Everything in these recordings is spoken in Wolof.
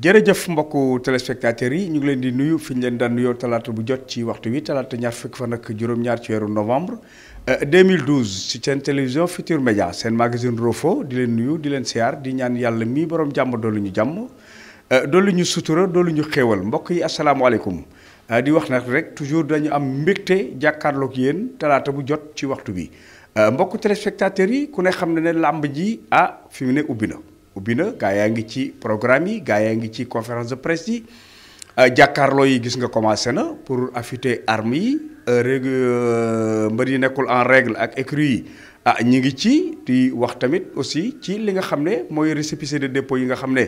jërëjëf mbokku téléspectateurs yi ñu ngi leen di nuyu fi ñu leen daan nuyoo talaata bu jot ci waxtu wi talaata ñaar fukk fan ak juróom-ñaar ci weeru novembre 2012 ci seen télévision Futur Média seen magazine Roffo di leen nuyu di leen siyaar di ñaan yàlla mii borom jàmm doolu ñu jàmm doolu ñu sutura doolu ñu xéewal mbokk yi asalaamaaleykum di wax nag rek toujours dañu am mbégte jàkkaarloog yéen talaata bu jot ci waxtu bi mbokku téléspectateurs yi ku ne xam ne làmb ji fi mu ne ubbi na gaa yaa ngi ci programme yi gaa yaa ngi ci conférence de presse yi jàkkaarloo yi gis nga commencé na pour affûter armes yi mbër yi nekkul en règle ak écurie yi ñi ngi ci di wax tamit aussi ci li nga xam ne mooy récépissé de dépôt yi nga xam ne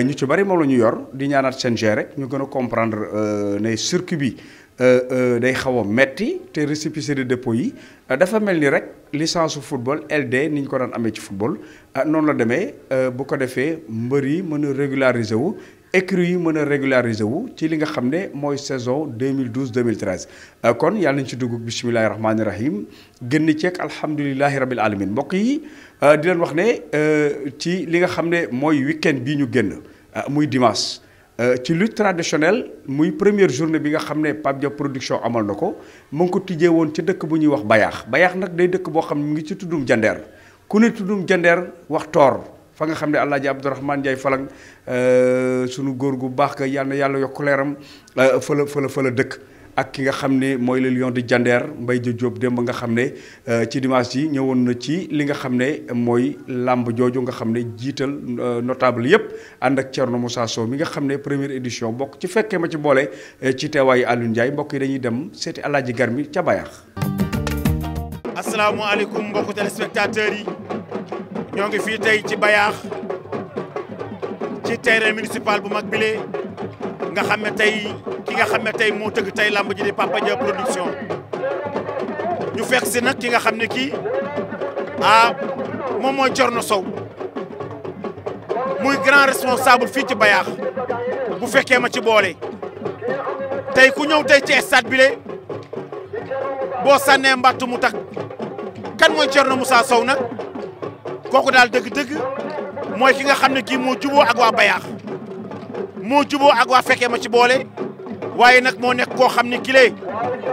ñu ci bari moom la ñu yor di ñaanaat CNG rek ñu gën a comprendre ne circuit bi day xaw a metti te récépissé de dépôt yi dafa mel ni rek licence su football LD ni ñu ko daan amee ci football noonu la demee bu ko defee mbër yi mën a régulariser wu écurie yi mën a régulariser wu ci li nga xam ne mooy saison 2012 2013 kon yàlla nañu ci dugg bisimilahi rahmaani rahim génn ceeg alhamdulilahi rabil alamin mbokk yi di leen wax ne ci li nga xam ne mooy week-end bii ñu génn muy dimanche. ci lutte traditionnelle muy première journée bi nga xam ne Pape Dia production amal na ko mu ngi ko tijjee woon ci dëkk bu ñuy wax Bayaax nag day dëkk boo xam ne mu ngi ci tuddum jandeer ku ne tuddum jandeer wax toor fa nga xam ne Alaaji Abdourahmane Ndiaye Falang sunu góor gu baax ga yàlla na yàlla yokk leeram fa la dëkk ak ki nga xam ne mooy le lion de Jandeer Mbaye Diop démb nga xam ne ci dimanche yi ñëwoon na ci li nga xam ne mooy làmb jooju nga xam ne jiital notable yépp ànd ak Thierno Moussa Sow mi nga xam ne première édition bokk ci fekkee ma ci boole ci teewaayu Alioune Ndiaye mbokk yi dañuy dem seeti Alaaji Garmi ca Bayaax. asalaamaaleykum mbokku téléspectateurs yi ñoo ngi fii tey ci Bayaax ci terrain municipal bu mag bile nga xam ne tey ki nga xam ne tey moo tëgg tey lamb ji di Papa Dia production ñu fekk si nag ki nga xam ne kii moom mooy Thierno Sow muy grand responsable fii ci Bayaax bu fekkee ma ci boole tey ku ñëw tey ci stade bile boo sànnee mbatt mu tak kan mooy Thierno Moussa Sow nag kooku daal dëgg-dëgg mooy ki nga xam ne kii moo juboo ak waa Bayaax moo juboo ak waa fekkee ma ci boole waaye nag moo nekk koo xam ne kile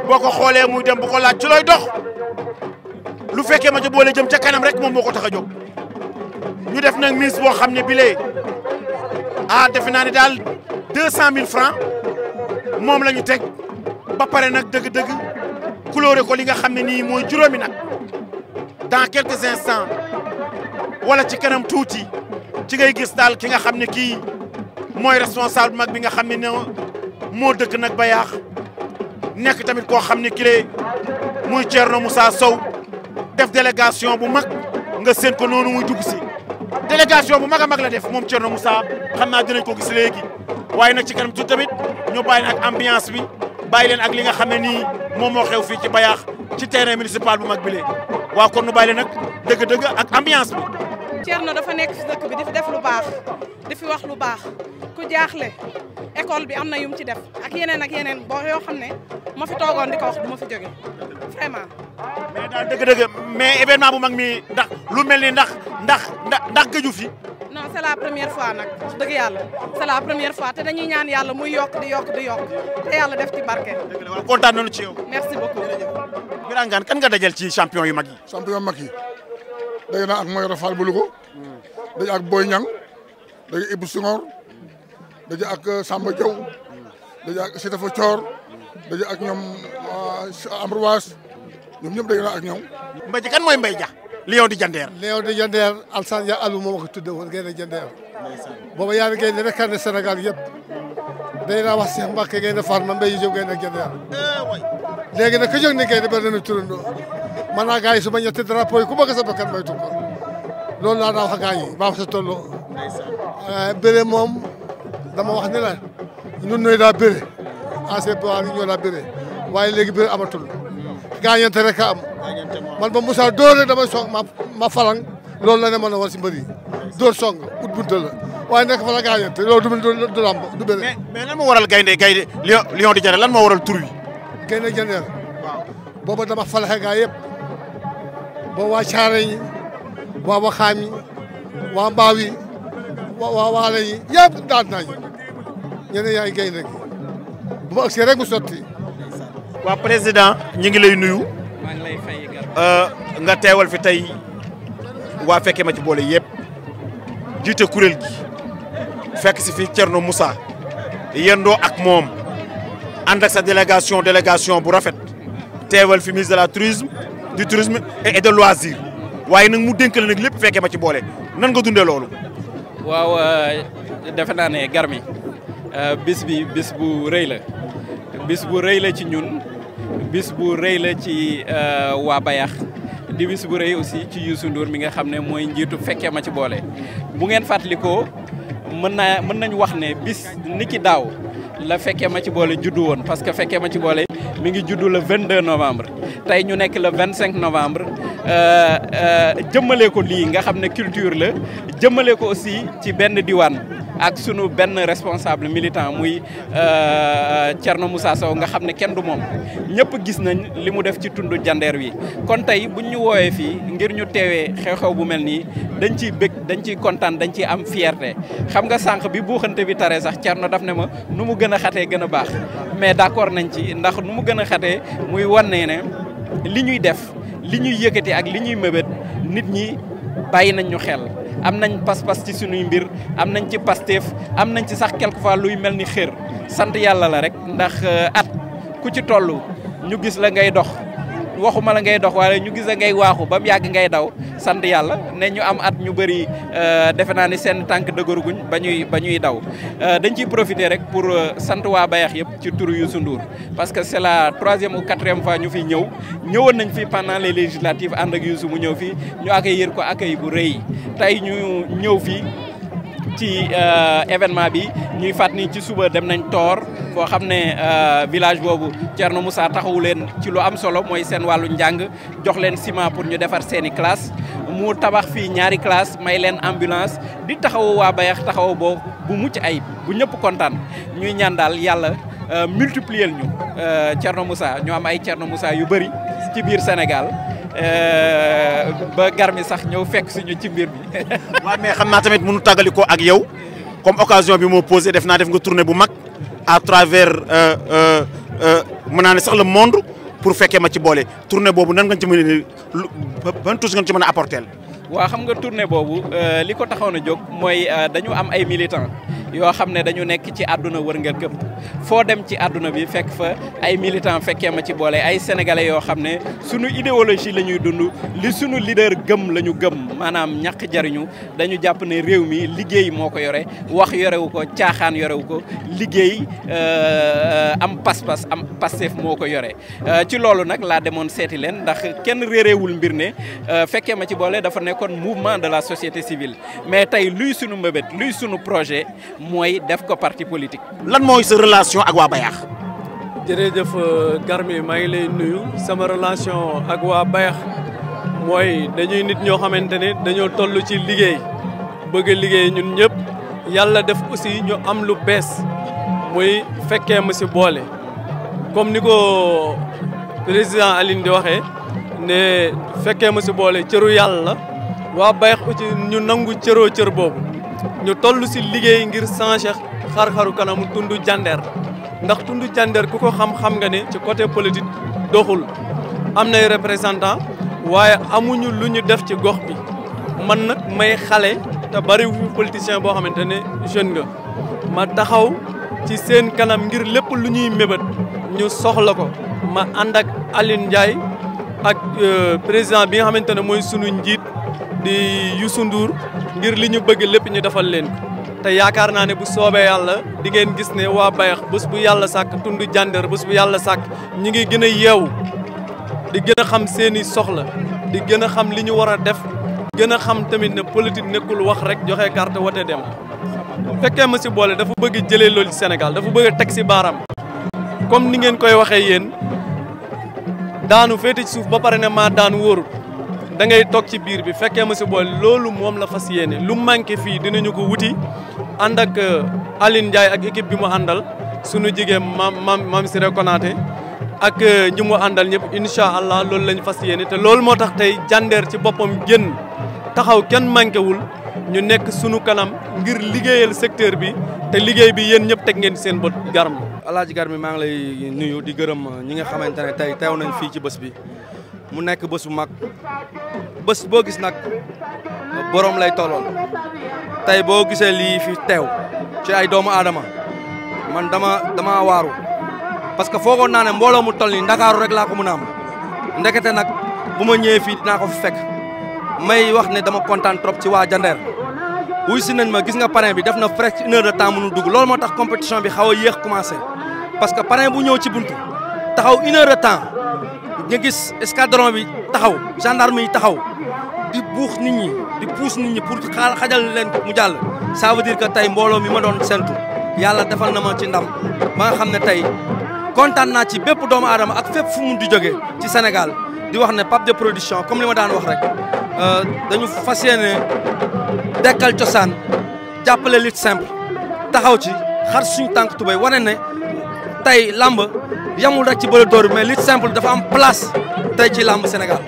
boo ko xoolee muy dem bu ko laaj ci looy dox lu fekkee ma ci boole jëm ca kanam rek moom moo ko tax a jóg ñu def nag mise boo xam ne bile defe naa ne daal 200 000 francs moom la ñu teg ba pare nag dëgg-dëgg couleur ko li nga xam ne nii mooy juróomi nag dans quelques instants wala ci kanam tuuti ci ngay gis daal ki nga xam ne kii mooy responsable mag bi nga xam ne moo dëkk nag Bayaax nekk tamit koo xam ne kile muy Thierno Moussa Sow def délégation bu mag nga seen ko noonu muy dugg si délégation bu mag a mag la def moom Thierno Moussa xam naa dinañ ko gis léegi waaye nag ci kanam tuuti tamit ñu bàyyi leen ak ambiance bi bàyyi leen ak li nga xam ne nii moom moo xew fii ci Bayaax ci terrain municipal bu mag bi lee waaw kon nu bàyyi leen nag dëgg-dëgg ak ambiance bi. Thierno dafa nekk si dëkk bi di fi def lu baax di fi wax lu baax ku jaaxle école bi am na yum ci def ak yeneen boo yoo xam ne ma fi toogoon di ko wax du ma fi jóge vraiment. mais daal dëgg-dëgg mais événement bu mag mi ndax lu mel ni ndax gëju fi. non c'est la première fois nag wax dëgg yàlla c'est la première fois te dañuy ñaan yàlla muy yokk di yokk te yàlla def ci barke. dëgg la waaw kontaan nañu ci yow. merci beaucoup. Birangane kan nga dajal ci champion yu mag yi. champion mag yi daje naa ak Mayoro Fall bu Louga daje ak Boy Niang daje Ibou Senghor daje ak Samba Diaw daje ak Sitafa Thior daje ak ñoom Ambroise ñoom ñëpp daje naa ak ñoom. Mbaye Dia kan mooy Mbaye Dia. Lion di Jandeer. Lion di Jandeer Alsane Dia Alou moo ko tuddee woon Gaynde Jandeer. booba yaa ngi Gaynde rek ne Sénégal yëpp day naa wax Cheikh Mbacke Gaynde Fatma Mbaye Diop Gaynde Jandeer. léegi nag ka jóg ne Gaynde ba dana turandoo man naa gars yi su ma ñetti drapeau yi ku bëgg sa bakkan may tukk loolu laa wax gars yi ba sa tolloo. bëre moom dama wax ni la ñun ñooy daa bëre ancien pouvoir yi ñoo daa bëre waaye léegi bëre amatul gaañante rek a am man ba Moussa dóor rek damay song ma falang loolu la ne mën a war si mbër yi dóor song ut bunta la waaye nekk fa la gaañante loolu du lamb du bëre. mais lan moo waral gaynde Lion di Jandeer lan moo waral tur wi. Gaynde Jandeer booba dama falaxe gaa yëpp booba waa Caare ñi waa Waxaam yi waa Mbaaw yi waale yi yëpp daan nañ ñeneen yaay gaynde gi bu ma agsee rek mu sotti. waa président ñu ngi lay nuyu. maa ngi lay fay nga teewal fi tey waa fekkee ma ci boole yëpp jiite kuréel gi fekk si fi Thierno Moussa yendoo ak moom ànd ak sa délégation bu rafet teewal fi ministre de la tourisme du tourisme et de loisir waaye nag mu dénk la nag lépp fekkee ma ci boole nan nga dundee loolu. waaw defe naa ne Garmi bis bi bis bu rëy la bis bu rëy la ci ñun bis bu rëy la ci waa Bayax di bis bu rëy aussi ci Youssou Ndour mi nga xam ne mooy njiitu fekkee ma ci boole bu ngeen fàttalikoo mën nañu wax ne bis ni ki daaw la fekkee ma ci boole juddu woon parce que fekkee ma ci boole mi ngi juddu le 22 novembre tey ñu nekk le 25 novembre jëmmalee ko lii nga xam ne culture la jëmmalee ko aussi ci benn diwaan ak sunu benn responsable militant muy Thierno Moussa Sow nga xam ne kenn du moom ñëpp gis nañ li mu def ci tundu jandeer wi kon tey buñ ñu woowee fii ngir ñu teewee xew-xew bu mel nii dañ ciy bëgg dañ ciy kontaan dañ ciy am fierté xam nga sànq bi buuxante bi tare sax Thierno daf ne ma nu mu gën a xatee gën a baax mais d'accord nañ ci ndax nu mu gën a xatee muy wane ne li ñuy def li ñuy yëkkati ak li ñuy mëbët nit ñi bàyyi nañ ñu xel am nañ pas-pas ci sunuy mbir am nañ ci Pastef am nañ ci sax quelquefois luy mel ni xër sant yàlla la rek ndax at ku ci toll ñu gis la ngay dox waxuma la ngay dox waaye ñu gis la ngay waaxu ba mu yàgg ngay daw sant yàlla ne ñu am at ñu bëri defe naa ni seen tànk dëgëruguñ ba ñuy daw dañ ciy profiter rek pour sant waa Bayax yëpp ci turu Youssou Ndour parce que c'est la 3e ou 4e fois ñu fi ñëwoon nañ fi pendant les législatives ànd ak Youssou mu ñëw fii ñu accueillir ko accueil bu rëy tey ñu ñëw fii ci événement bi ñuy fàttali ci suba dem nañ Tor foo xam ne village boobu Thierno Moussa taxawu leen ci lu am solo mooy seen wàllu njàng jox leen ciment pour ñu defar seeni classe mu tabax fii ñaari classe may leen ambulance di taxawu waa Bayax taxawu boobu bu mucc ayib bu ñëpp kontaan ñuy ñaan daal yàlla multiplier ñu Thierno Moussa ñu am ay Thierno Moussa yu bëri ci biir Sénégal ba Garmi sax ñëw fekk suñu ci mbir bi. waaw mais xam naa tamit mënu tàggali ko ak yow comme occasion bi moo posé def naa def nga tournée bu mag à travers mën naa ne sax le monde pour fekkee ma ci boole tournée boobu nan nga ci mën a ban touche nga ci mën a apporter. waaw xam nga tournée boobu li ko taxoon a jóg mooy dañu am ay militants yoo xam ne dañu nekk ci àdduna wërngël këpp foo dem ci àdduna bi fekk fa ay militants fekkee ma ci boole ay sénégalais yoo xam ne sunu idéologie la ñuy dund li sunu leader gëm la ñu gëm maanaam ñàkk jariñu dañu jàpp ne réew mi liggéey moo ko yore wax yorewu ko caaxaan yorewu ko liggéey am pas-pas am Pastef moo ko yore ci loolu nag laa demoon seeti leen ndax kenn réeréewul mbir ne fekkee ma ci boole dafa nekkoon mouvement de la société civile mais tey luy sunu mbébét luy sunu projet mooy def ko parti politique. lan mooy sa relation ak waa Bayax. jërëjëf Garmi maa ngi lay nuyu sama relation ak waa Bayax mooy dañuy nit ñoo xamante ne dañoo toll ci liggéey bëgg liggéey ñun ñëpp yàlla def aussi ñu am lu bees muy fekkee ma si boole comme ni ko président Aline di waxee ne fekkee ma si boole cëru yàlla la waa Bayax aussi ñu nangu cëroo cër boobu. ñu toll si liggéey ngir changer xar-xaru kanamu tundu jandeer ndax tundu jandeer ku ko xam-xam nga ne ci côté politique doxul am nay représentant waaye amuñu lu ñu def ci gox bi man nag may xale te bari wu politicien boo xamante ne jeune nga ma taxaw ci seen kanam ngir lépp lu ñuy mébét ñu soxla ko ma ànd ak Aline Ndiaye ak président bi nga xamante ne mooy sunu njiit di Youssou Ndour ngir li ñu bëgg lépp ñu defal leen ko te yaakaar naa ne bu soobee yàlla di ngeen gis ne waa Bayax bés bu yàlla sàkk tundu jandeer bés bu yàlla sàkk ñi ngi gën a yeewu di gën a xam seeni soxla di gën a xam li ñu war a def gën a xam tamit ne politique nekkul wax rek joxe carte wote dem fekkee ma si boole dafa bëgg jëlee loolu ci Sénégal dafa bëgg a teg si baaraam comme ni ngeen koy waxee yéen daanu féete ci suuf ba pare ne maa daan wóorul da ngay toog ci biir bi fekkee ma si boole loolu moom la fas yéene lu manqué fii dinañu ko wuti ànd ak Aline Ndiaye ak équipe bi mu àndal sunu jigéen mam Siré Konaté ak ñi mu àndal ñëpp incha allah loolu lañ fas yéene te loolu moo tax tey jandeer ci boppam génn taxaw kenn manqué wul ñu nekk sunu kanam ngir liggéeyal secteur bi te liggéey bi yéen ñëpp teg ngeen seen bët Garmi. Alaaji Garmi maa ngi lay nuyu di gërëm ñi nga xamante ne tey teew nañ fii ci bés bi mu nekk bés bu mag bés boo gis nag borom lay tollool tey boo gisee lii fi teew ci ay doomu aadama man dama waaru parce que foogoon naa ne mbooloo mu toll nii Ndakaaru rek laa ko mën a am ndekete nag bu ma ñëwee fii dinaa ko fi fekk may wax ne dama kontaan trop ci waa Jandeer wuy si nañ ma gis nga parrain bi def na presque 1 heure de temps mënu dugg loolu moo tax compétition bi xaw a yéex commencé parce que parrain bu ñëw ci buntu taxaw 1 heure de temps nga gis escadron bi taxaw gendarme yi taxaw di buux nit ñi di puus nit ñi pour xajal leen mu jàll ça veut dire que tey mbooloo mi ma doon sentu yàlla defal na ma ci ndam ba nga xam ne tey kontaan naa ci bépp doomu aadama ak fépp fu mu di jóge ci Sénégal di wax ne Pape Diop Production comme li ma daan wax rek dañu fas yéene dekkal cosaan jàppale lutte simple taxaw ci xar suñu tànk tubéy wane ne tey lamb yamul rek ci bëre dóor mais lutte simple dafa am place tey ci lamb Sénégal.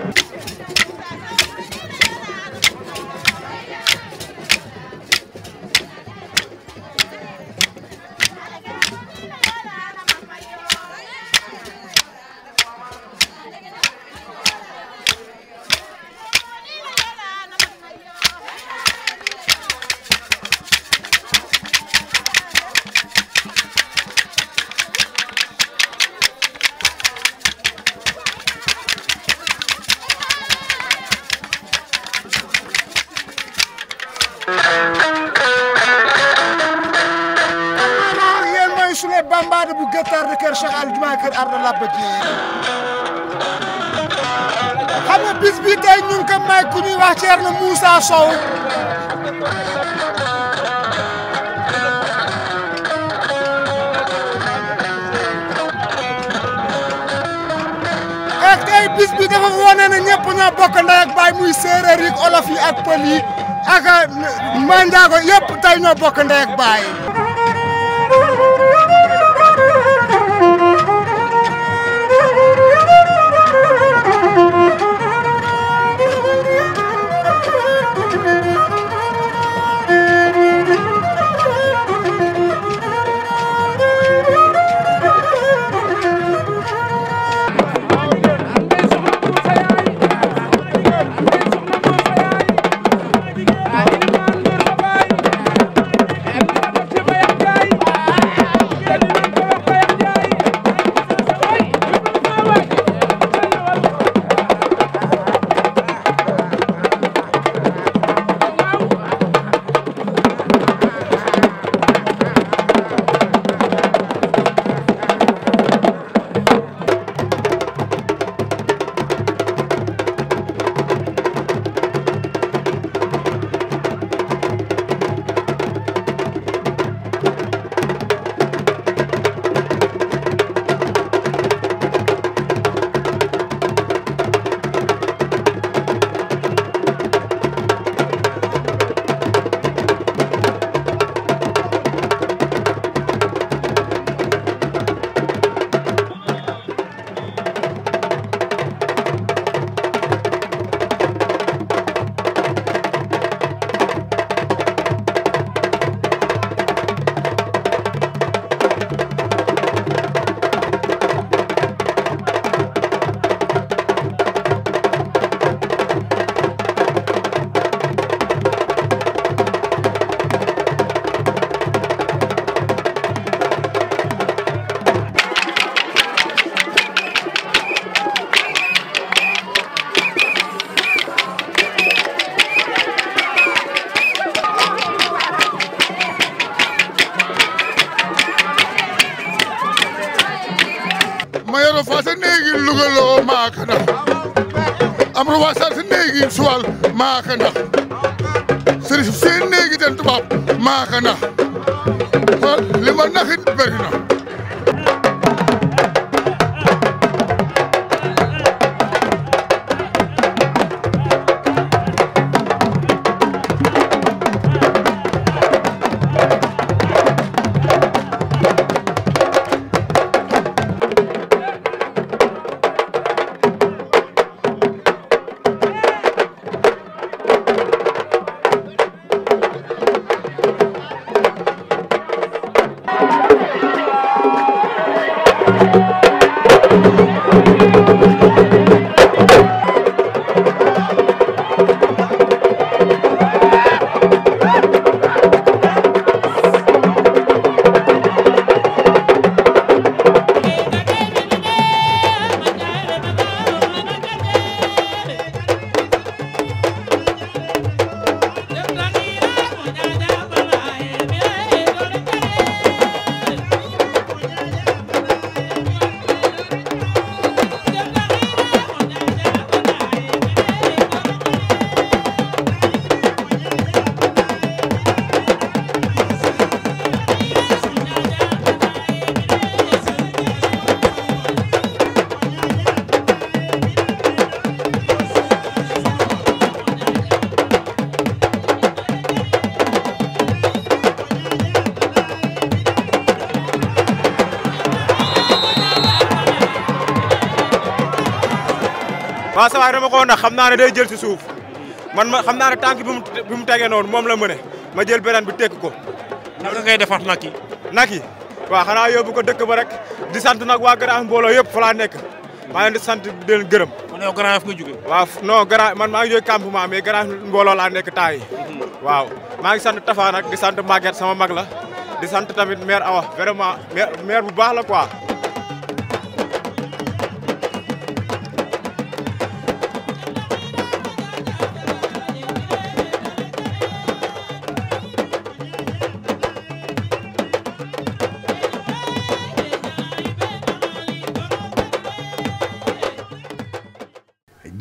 Sule bambade bu gëttar de kër Cheikh Al Jumaa kër Arda Labba Dieng xam nga bis bi tey ñu ngi ko may ku ñuy wax Thierno Moussa Sow ak tey bis bi dafa wone ne ñëpp ñoo bokk ndey ak baay muy séeréer yi olof yi ak pël yi ak manjaago yëpp tey ñoo bokk ndey ak baay mayoro fa sa neegi lugalo maakana amro wa sa neegi suwal maakana serif seen neegi den tubaab maakana li ma naxit bëri na waaw sa waay dama ko ndax xam naa ne day jël si suuf man ma xam naa ne tànk bi mu tegee noonu moom la mëne ma jël beneen bi tekk ko. naka ngay defar nag yi. nag yi waaw xanaa yóbbu ko dëkk ba rek di sant nag waa Grand mbooloo yëpp fa laa nekk maa leen di sant di leen gërëm. kon yow Grand nga jóge. waaw non Grand man maa ngi jóge campement mais Grand mbooloo laa nekk temps yi waaw maa ngi sant Tafa nag di sant Maguette sama mag la di sant tamit maire Awa vraiment maire bu baax la quoi.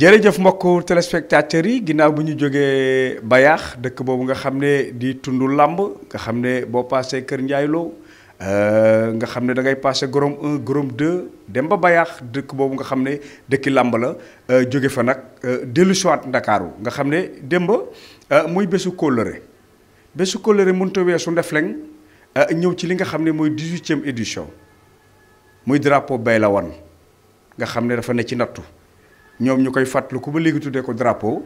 jërëjëf mbokku téléspectateurs yi ginnaaw bu ñu jógee Bayaax dëkk boobu nga xam ne di tundu làmb nga xam ne boo paasee Kër Ndiaye Lo nga xam ne da ngay passé Gorom 1 Gorom 2 dem ba Bayaax dëkk boobu nga xam ne dëkki làmb la jóge fa nag dellu siwaat Ndakaaru nga xam ne démb muy bésu kóllëre mënut a weesu Ndefleng ñëw ci li nga xam ne mooy 18e édition muy drapeau Bayla Wane nga xam ne dafa ne ci nattu ñoom ñu koy fàttaliku ba léegi tuddee ko drapeau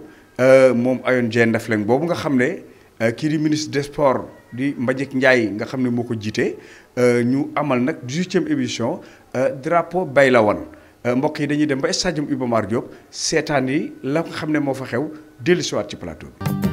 moom Ayon Dieng Ndefleng boobu nga xam ne kii di ministre des sports di Mbagnick Ndiaye nga xam ne moo ko jiite ñu amal nag 18e édition drapeau Bayla Wane mbokk yi dañuy dem ba stade Iba Mar Diop seetaan yi la nga xam ne moo fa xew dellusiwaat ci plateau bi.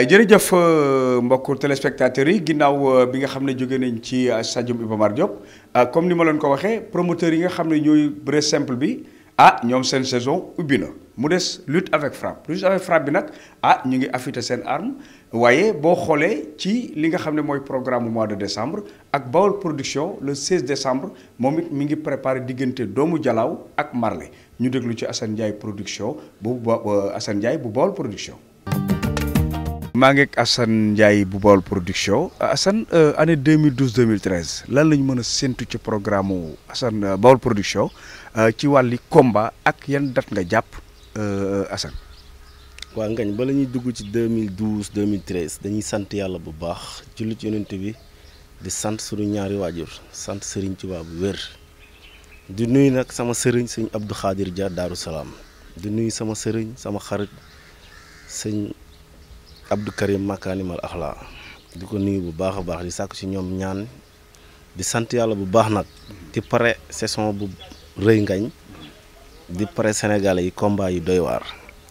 jërëjëf mbokku téléspectateurs yi ginnaaw bi nga xam ne jóge nañ ci stadium Iba Mar Diop comme ni ma leen ko waxee promoteurs yi nga xam ne ñooy bëre simple bi ñoom seen saison ubbi na mu des lutte avec frappe bi nag ñu ngi affûté seen arme waaye boo xoolee ci li nga xam ne mooy programme mois de décembre ak Bawol production le 16 décembre moom it mi ngi préparé diggante doomu Jalaaw ak Marley ñu déglu ci Assane Ndiaye production bu Assane Ndiaye bu Bawol production. maa ngi ak Assane Ndiaye bu Bawol production Assane année 2012-2013 lan la ñu mën a séntu ci programme mu Assane Bawol production ci wàlli combat ak yan date nga jàpp Assane. waaw ngañ bala ñuy dugg ci 2012-2013 dañuy sant yàlla bu baax julli ci yonent bi di sant suñu ñaari waajur sant Serigne Touba bu wér di nuyu nag sama sëriñ sëñ Abdou Khadir Dia Daaru Salaam di nuyu sama sëriñ sama xarit sëñ Abdou Karim Makanimal Akhla di ko nuyu bu baax a baax di sàkku ci ñoom ñaan di sant yàlla bu baax nag di pare saison bu rëy ngañ di pare Sénégalais yi combat yu doy waar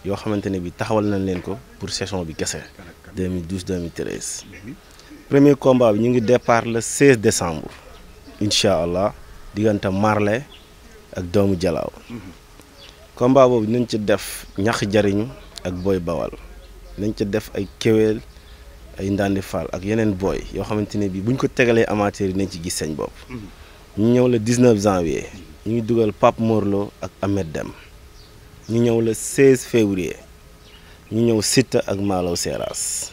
yoo xamante ne bi taxawal nañ leen ko pour saison bi kese 2012-2013 premier combat bi ñu ngi départ le 16 décembre incha allah diggante Marley ak doomu Jalaaw combat boobu nañ ci def ñax jariñu ak Boy Bawal nañ ca def ay kéwéel ay Ndandi Fall ak yeneen booy yoo xamante ne bii buñ ko tegalee amateur yi nañ ci gis seen bopp. ñu ñëw le 19 janvier ñu ngi dugal Pape Morlo ak Ahmed Dem ñu ñëw le 16 février ñu ñëw Siteu ak Malaw Seras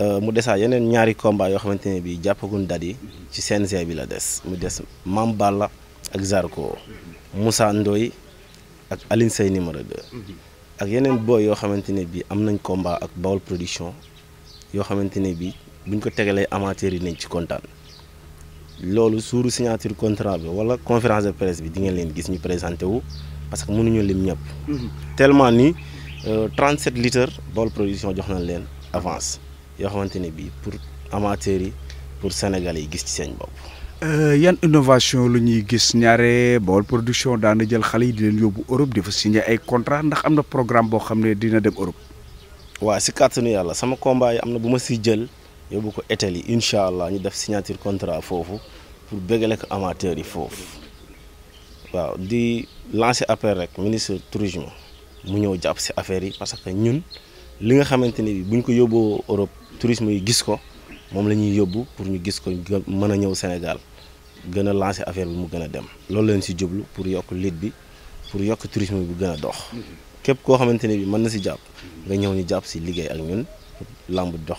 mu desaa yeneen ñaari combat yoo xamante ne bii jàppaguñ date yi ci CNG bi la des mu des Mam Balla ak Zarko Moussa Ndoye ak Aline Sey numéro 2. ak yeneen booy yoo xamante ne bii am nañ combat ak Bawol production yoo xamante ne bii buñ ko tegalee amateurs yi nañ ci kontaan loolu suuru signature contrat bi wala conférence de presse bi di ngeen leen gis ñu présenté wu parce que mënuñu lim ñëpp. tellement ni 37 litres Bawol production jox nañ leen avance yoo xamante ne bii pour amateurs yi pour Sénégalais yi gis ci seen bopp. yan innovation lu ñuy gis ñaare Bawol production daana jël xale yi di leen yóbbu Europe di fa signé ay contrat ndax am na programme boo xam ne dina dem Europe. waaw si kàttanu yàlla sama combat yi am na bu ma siy jël yóbbu ko Italie incha allah ñu def signature contrat foofu pour bégale ko amateurs yi foofu waaw di lancer appel rek ministre tourisme mu ñëw jàpp si affaire yi parce que ñun li nga xamante ni bi buñ ko yóbboo Europe tourisme yi gis ko moom la ñuy yóbbu pour ñu gis ko mën a ñëw Sénégal. gën a lancer affaire bi mu gën a dem loolu leen si jublu pour yokk lit bi pour yokk tourisme bi gën a dox képp koo xamante ne bi mën na si jàpp nga ñëw ñu jàpp si liggéey ak ñun lamb dox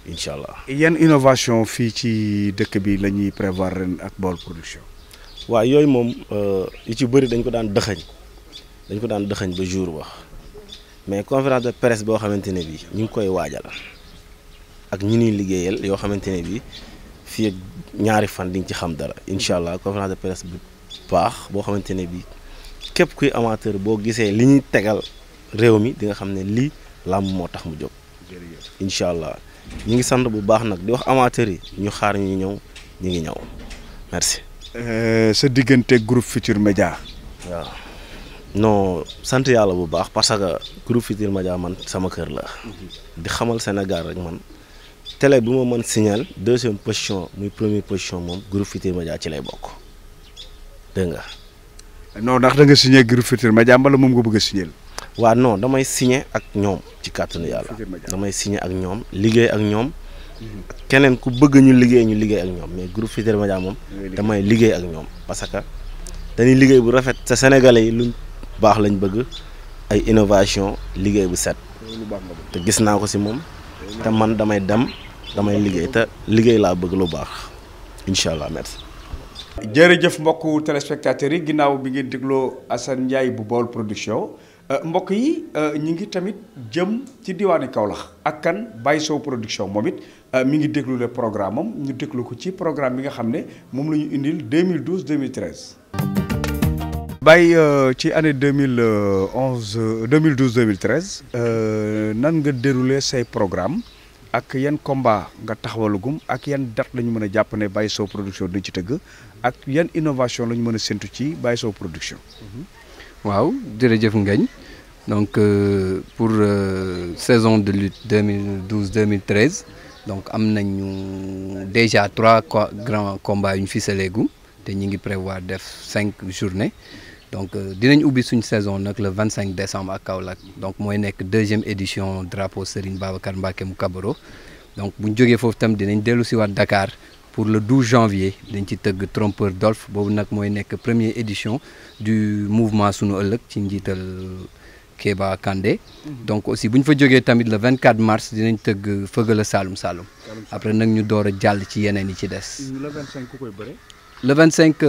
incha allah. yan innovation fii ci dëkk bi la ñuy prévoir ren ak Bawol production. waaw yooyu moom yu ci bëri dañ ko daan dëxëñ ba jour wax mais conférence de presse boo xamante ne bi ñu ngi koy waajal ak ñi ñuy liggéeyal yoo xamante ne bi fii ak ñaari fan di nga ci xam dara incha allah conférence de presse bu baax boo xamante ne bii képp kuy amateur boo gisee li ñuy tegal réew mi di nga xam ne lii làmb moo tax mu jóg. incha allah ñu ngi sant bu baax nag di wax amateur yi ñu xaar ñu ñëw ñu ngi ñëw merci. sa diggante groupe Futurs Médias. waaw non sant yàlla bu baax parce que groupe Futurs Médias man sama kër la. di xamal Sénégal rek man. télé bi ma mën signal deuxième position muy première position moom groupe Futurs Médias ci lay bokk dégg nga. non ndax da nga signé groupe Futurs Médias mbala moom nga bëgg a signé. waaw non damay signé ak ñoom ci kàttanu yàlla damay signé ak ñoom liggéey ak ñoom keneen ku bëgg ñu liggéey ak ñoom mais groupe Futurs Médias moom damay liggéey ak ñoom parce que dañuy liggéey bu rafet sa Sénégalais yi luñ baax lañ bëgg ay innovation liggéey bu set te gis naa ko si moom te man damay liggéey te liggéey laa bëgg lu baax incha allah merci. jërëjëf mbokku téléspectateurs yi ginnaaw bi ngeen dégloo Assane Ndiaye bu Bawol production mbokk yi ñi ngi tamit jëm ci diwaani Kaolack ak kan Baye Sow production moom it mi ngi déglu le programme am ñu déglu ko ci programme bi nga xam ne moom la ñu indil 2012 2013. Baye ci année 2012 2013 nan nga déroulé say programme ak yan combat nga taxawalugum ak yan date la ñu mën a jàpp ne Baye Sow production dañ ci tëgg ak yan innovation la ñu mën a séntu ci Baye Sow production. waaw jërëjëf Ngagne donc pour saison de lutte 2012-2013 donc am nañu déjà 3 grands combats yu ñu ficelé-gu te ñu ngi prévoir def 5 journées donc dinañ ubbi suñ saison nag le 25 décembre à Kaolack donc mooy nekk 2e édition drapeau Serigne Babacar Mbacké mu Kabaro donc bu ñu jógee foofu tam dinañ dellu si waat Dakar pour le 12 janvier dañ ci tëgg trompeur Dolf boobu nag mooy nekk première édition du mouvement sunu ëllëg ci njiital Kéba Kandé donc aussi bu ñu fa jógee tamit le 24 mars dinañ tëgg Fëgala Saloum Saloum après nag ñu door a jàll ci yeneen yi ci des. le 25 ku koy bëre. le 25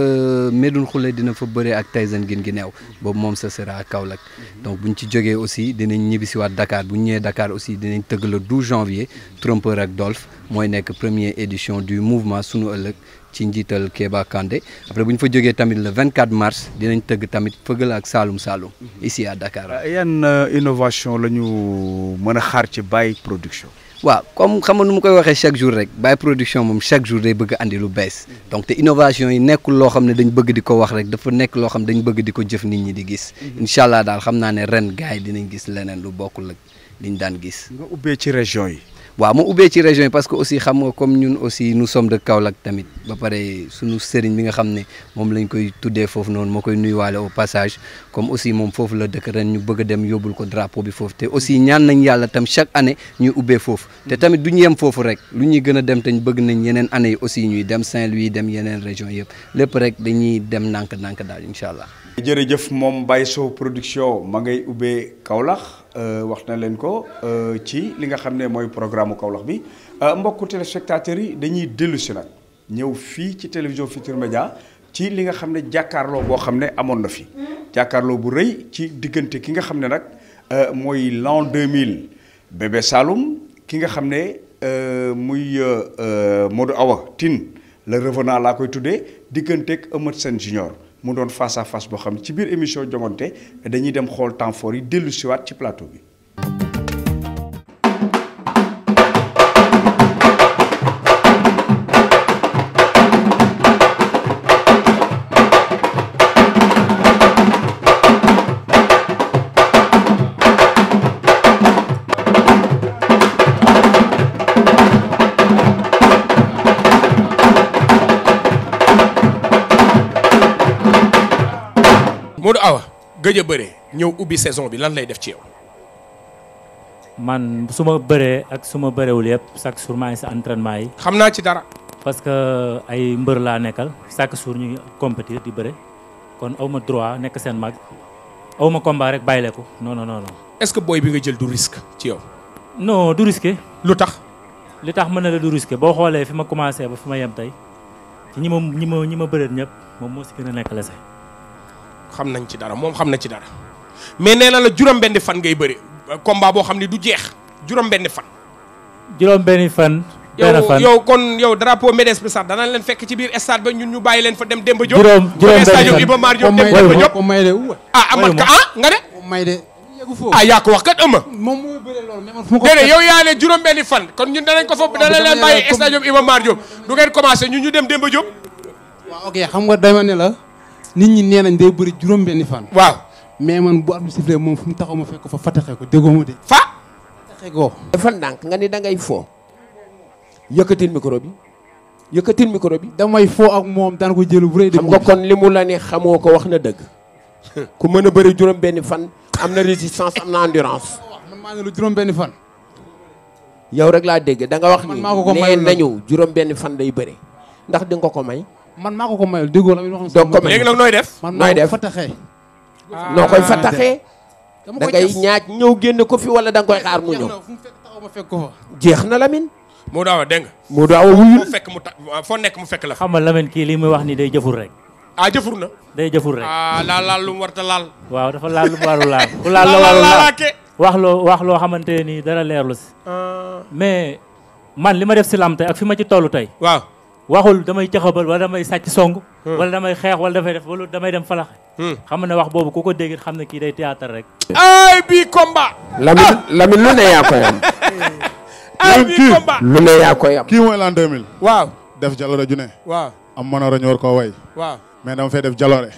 Medoune Khoule dina fa bëre ak Tyson Guinguinéo boobu moom ça sera à Kaolack donc bu ñu ci jógee aussi dinañ ñibbisiwaat Dakar bu ñu ñëwee Dakar aussi dinañ tëgg le 12 janvier trompeur ak Dolf mooy nekk première édition du mouvement sunu ëllëg ci njiital Kéba Kandé après bu ñu fa jógee tamit le 24 mars dinañ tëgg tamit Fëgala ak Saloum Saloum ici à Dakar. yan innovation la ñu mën a xaar ci Baye Production. waaw comme xam nga nu mu koy waxee chaque jour rek Baye Production moom chaque jour day bëgg andi lu bees donc te innovation yi nekkul loo xam ne dañ bëgg di ko wax rek dafa nekk loo xam dañ bëgg di ko jëf nit ñi di gis incha allah daal xam naa ne ren gars yi dinañ gis leneen lu bokkul ak liñ daan gis. nga ubbee ci région yi. waaw ma ubbee ci région yi parce que aussi xam nga comme ñun aussi nous sommes de Kaolack tamit ba pare suñu sëriñ bi nga xam ne moom lañ koy tuddee foofu noonu moo koy nuyuwaale au passage comme aussi moom foofu la dëkk ren ñu bëgg a dem yóbbul ko drapeau bi foofu te aussi ñaan nañ yàlla tam chaque année ñuy ubbee foofu te tamit du ñu yem foofu rek lu ñuy gën a dem te ñu bëgg nañ yeneen année yi aussi ñuy dem Saint-Louis dem yeneen région yëpp lépp rek dañuy dem nànk-nànk daal incha allah. jërëjëf moom Baye Sow Production ma ngay ubbee Kaolack wax na leen ko ci li nga xam ne mooy programme Kaolack bi mbokku téléspectateurs yi dañuy dellu si nag ñëw fii ci télévision Futurs Médias ci li nga xam ne jàkkaarloo boo xam ne amoon na fi jàkkaarloo bu rëy ci diggante ki nga xam ne nag mooy l'an 2000 Bébé Saloum ki nga xam ne muy Modou Awa Tine le revenant laa koy tuddee digganteeg Eumeu Sène Junior mu doon face à face boo xam ne ci biir émission jongante dañuy dem xool temps fort yi dellu siwaat ci plateau bi. Modou Awa gëj a bëre ñëw ubbi saison bi lan lay def ci yow. man su ma bëree ak su ma bëreewul yëpp chaque jour maa ngi si entraînement yi. xam naa ci dara. parce que ay mbër laa nekkal chaque jour ñu ngi compétir di bëre kon aw ma droit nekk seen mag aw ma combat rek bàyyile ko non non non. est-ce que booy bi nga jël du risque ci yow. non du risqué. lu tax. li tax mën na la du risqué boo xoolee fi ma commencé ba fi ma yem tey ci ñi ma bëree ñëpp moom moo si gën a nekk lese. xam nañ ci dara moom xam na ci dara mais nee na la juróom-benni fan ngay bëri combat boo xam ne du jeex juróom-benni fan. juróom-benni fan. benn fan yow kon yow drapeau MEDES bi sax danañ leen fekk ci biir stade ba ñun ñu bàyyi leen fa dem Demba Diop. juróom-benni fan stade Iba Mar Diop dem Demba Diop. Amat ka nga de. may de yeggu foofu. yaa ko wax kat ëmma. moom mooy bëre loolu mais man fu ma ko. déedéet yow yaa ne juróom-benni fan kon ñun danañ ko fa danañ leen bàyyi stade Iba Mar Diop du ngeen commencé ñun ñu dem Demba Diop. waaw ok xam nga dama ne la. nit ñi nee nañ day bëri juróom-benni fan. waaw mais man bu am sifflé moom fu mu taxaw ma fekk ko fa fataxe ko déggoo ma de. fataxe ko. dafa ndànk nga ni da ngay fo. yëkkatil micro bi yëkkatil micro bi. damay fo ak moom daan ko jël bu rëy. xam nga kon li mu la ni xamoo ko wax na dëgg. ku mën a bëri juróom-benni fan am na résistance am na endurance. man maa ngi lu juróom-benni fan. yow rek laa dégg da nga wax ni nee nañu juróom-benni fan day bëri ndax di nga ko may. man maa ko mayul déggoo la mi wax. donc léegi nag nooy def. man nooy def fataxee. noo koy fataxee. da ngay ñaaj ñëw génn ko fi wala da nga koy xaar mu ñëw. jeex na Lamine. Modou Awa dégg nga. Modou Awa wuyul fekk mu foo nekk mu fekk la. xam nga Lamine kii li muy wax ni day jëfur rek. jëfur na. day jëfur rek. laal lu mu war a laal. waaw dafa laal lu mu warul laal. ku laal la warul laal wax loo xamante ni dara leerlu si. mais man li ma def si lam tey ak fi ma ci tollu tey. waaw. waxul damay caxabal wala damay sàcc song. wala damay xeex wala dafay def wala damay dem falaxe. xam ne wax boobu ku ko dégg xam ne kii day théâtre rek. ay bii combat. Lamine lu ne yaa koy am. ay bii combat lu ne yaa koy am. kii mooy l'an 2000. waaw. def jaloore ju ne. waaw. am manoore ñu war koo way. waaw. mais dama fay def jaloore.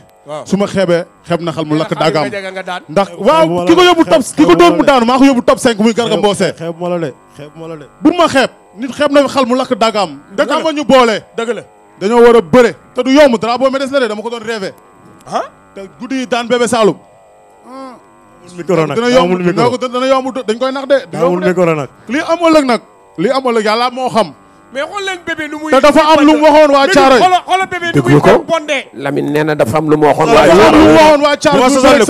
su ma xeebee xeeb na xal mu lakk daagaam nga daan ndax waaw ki ko yóbbu top ki ko dóor mu daanu maa ko yóbbu top 5 muy Garga Mbossé xeeb ma la de xeeb ma la de bu ma xeeb nit xeeb na xal mu lakk daagaam dëgg la ñu boole dëgg la dañoo war a bëre te du yomb drapeau Médès la de dama ko doon rêvé te guddi yi daan Bébé Saloum micro nag dana yomb dana yomb dañ koy nax de amul micro nag lii am ëllëg nag lii am ëllëg yàlla moo xam mais xool leen bébé nu muy te dafa am lu mu waxoon waa Caaroy xoolal bébé nu muy bondé Lamine nee na dafa am lu mu waxoon waa Caaroy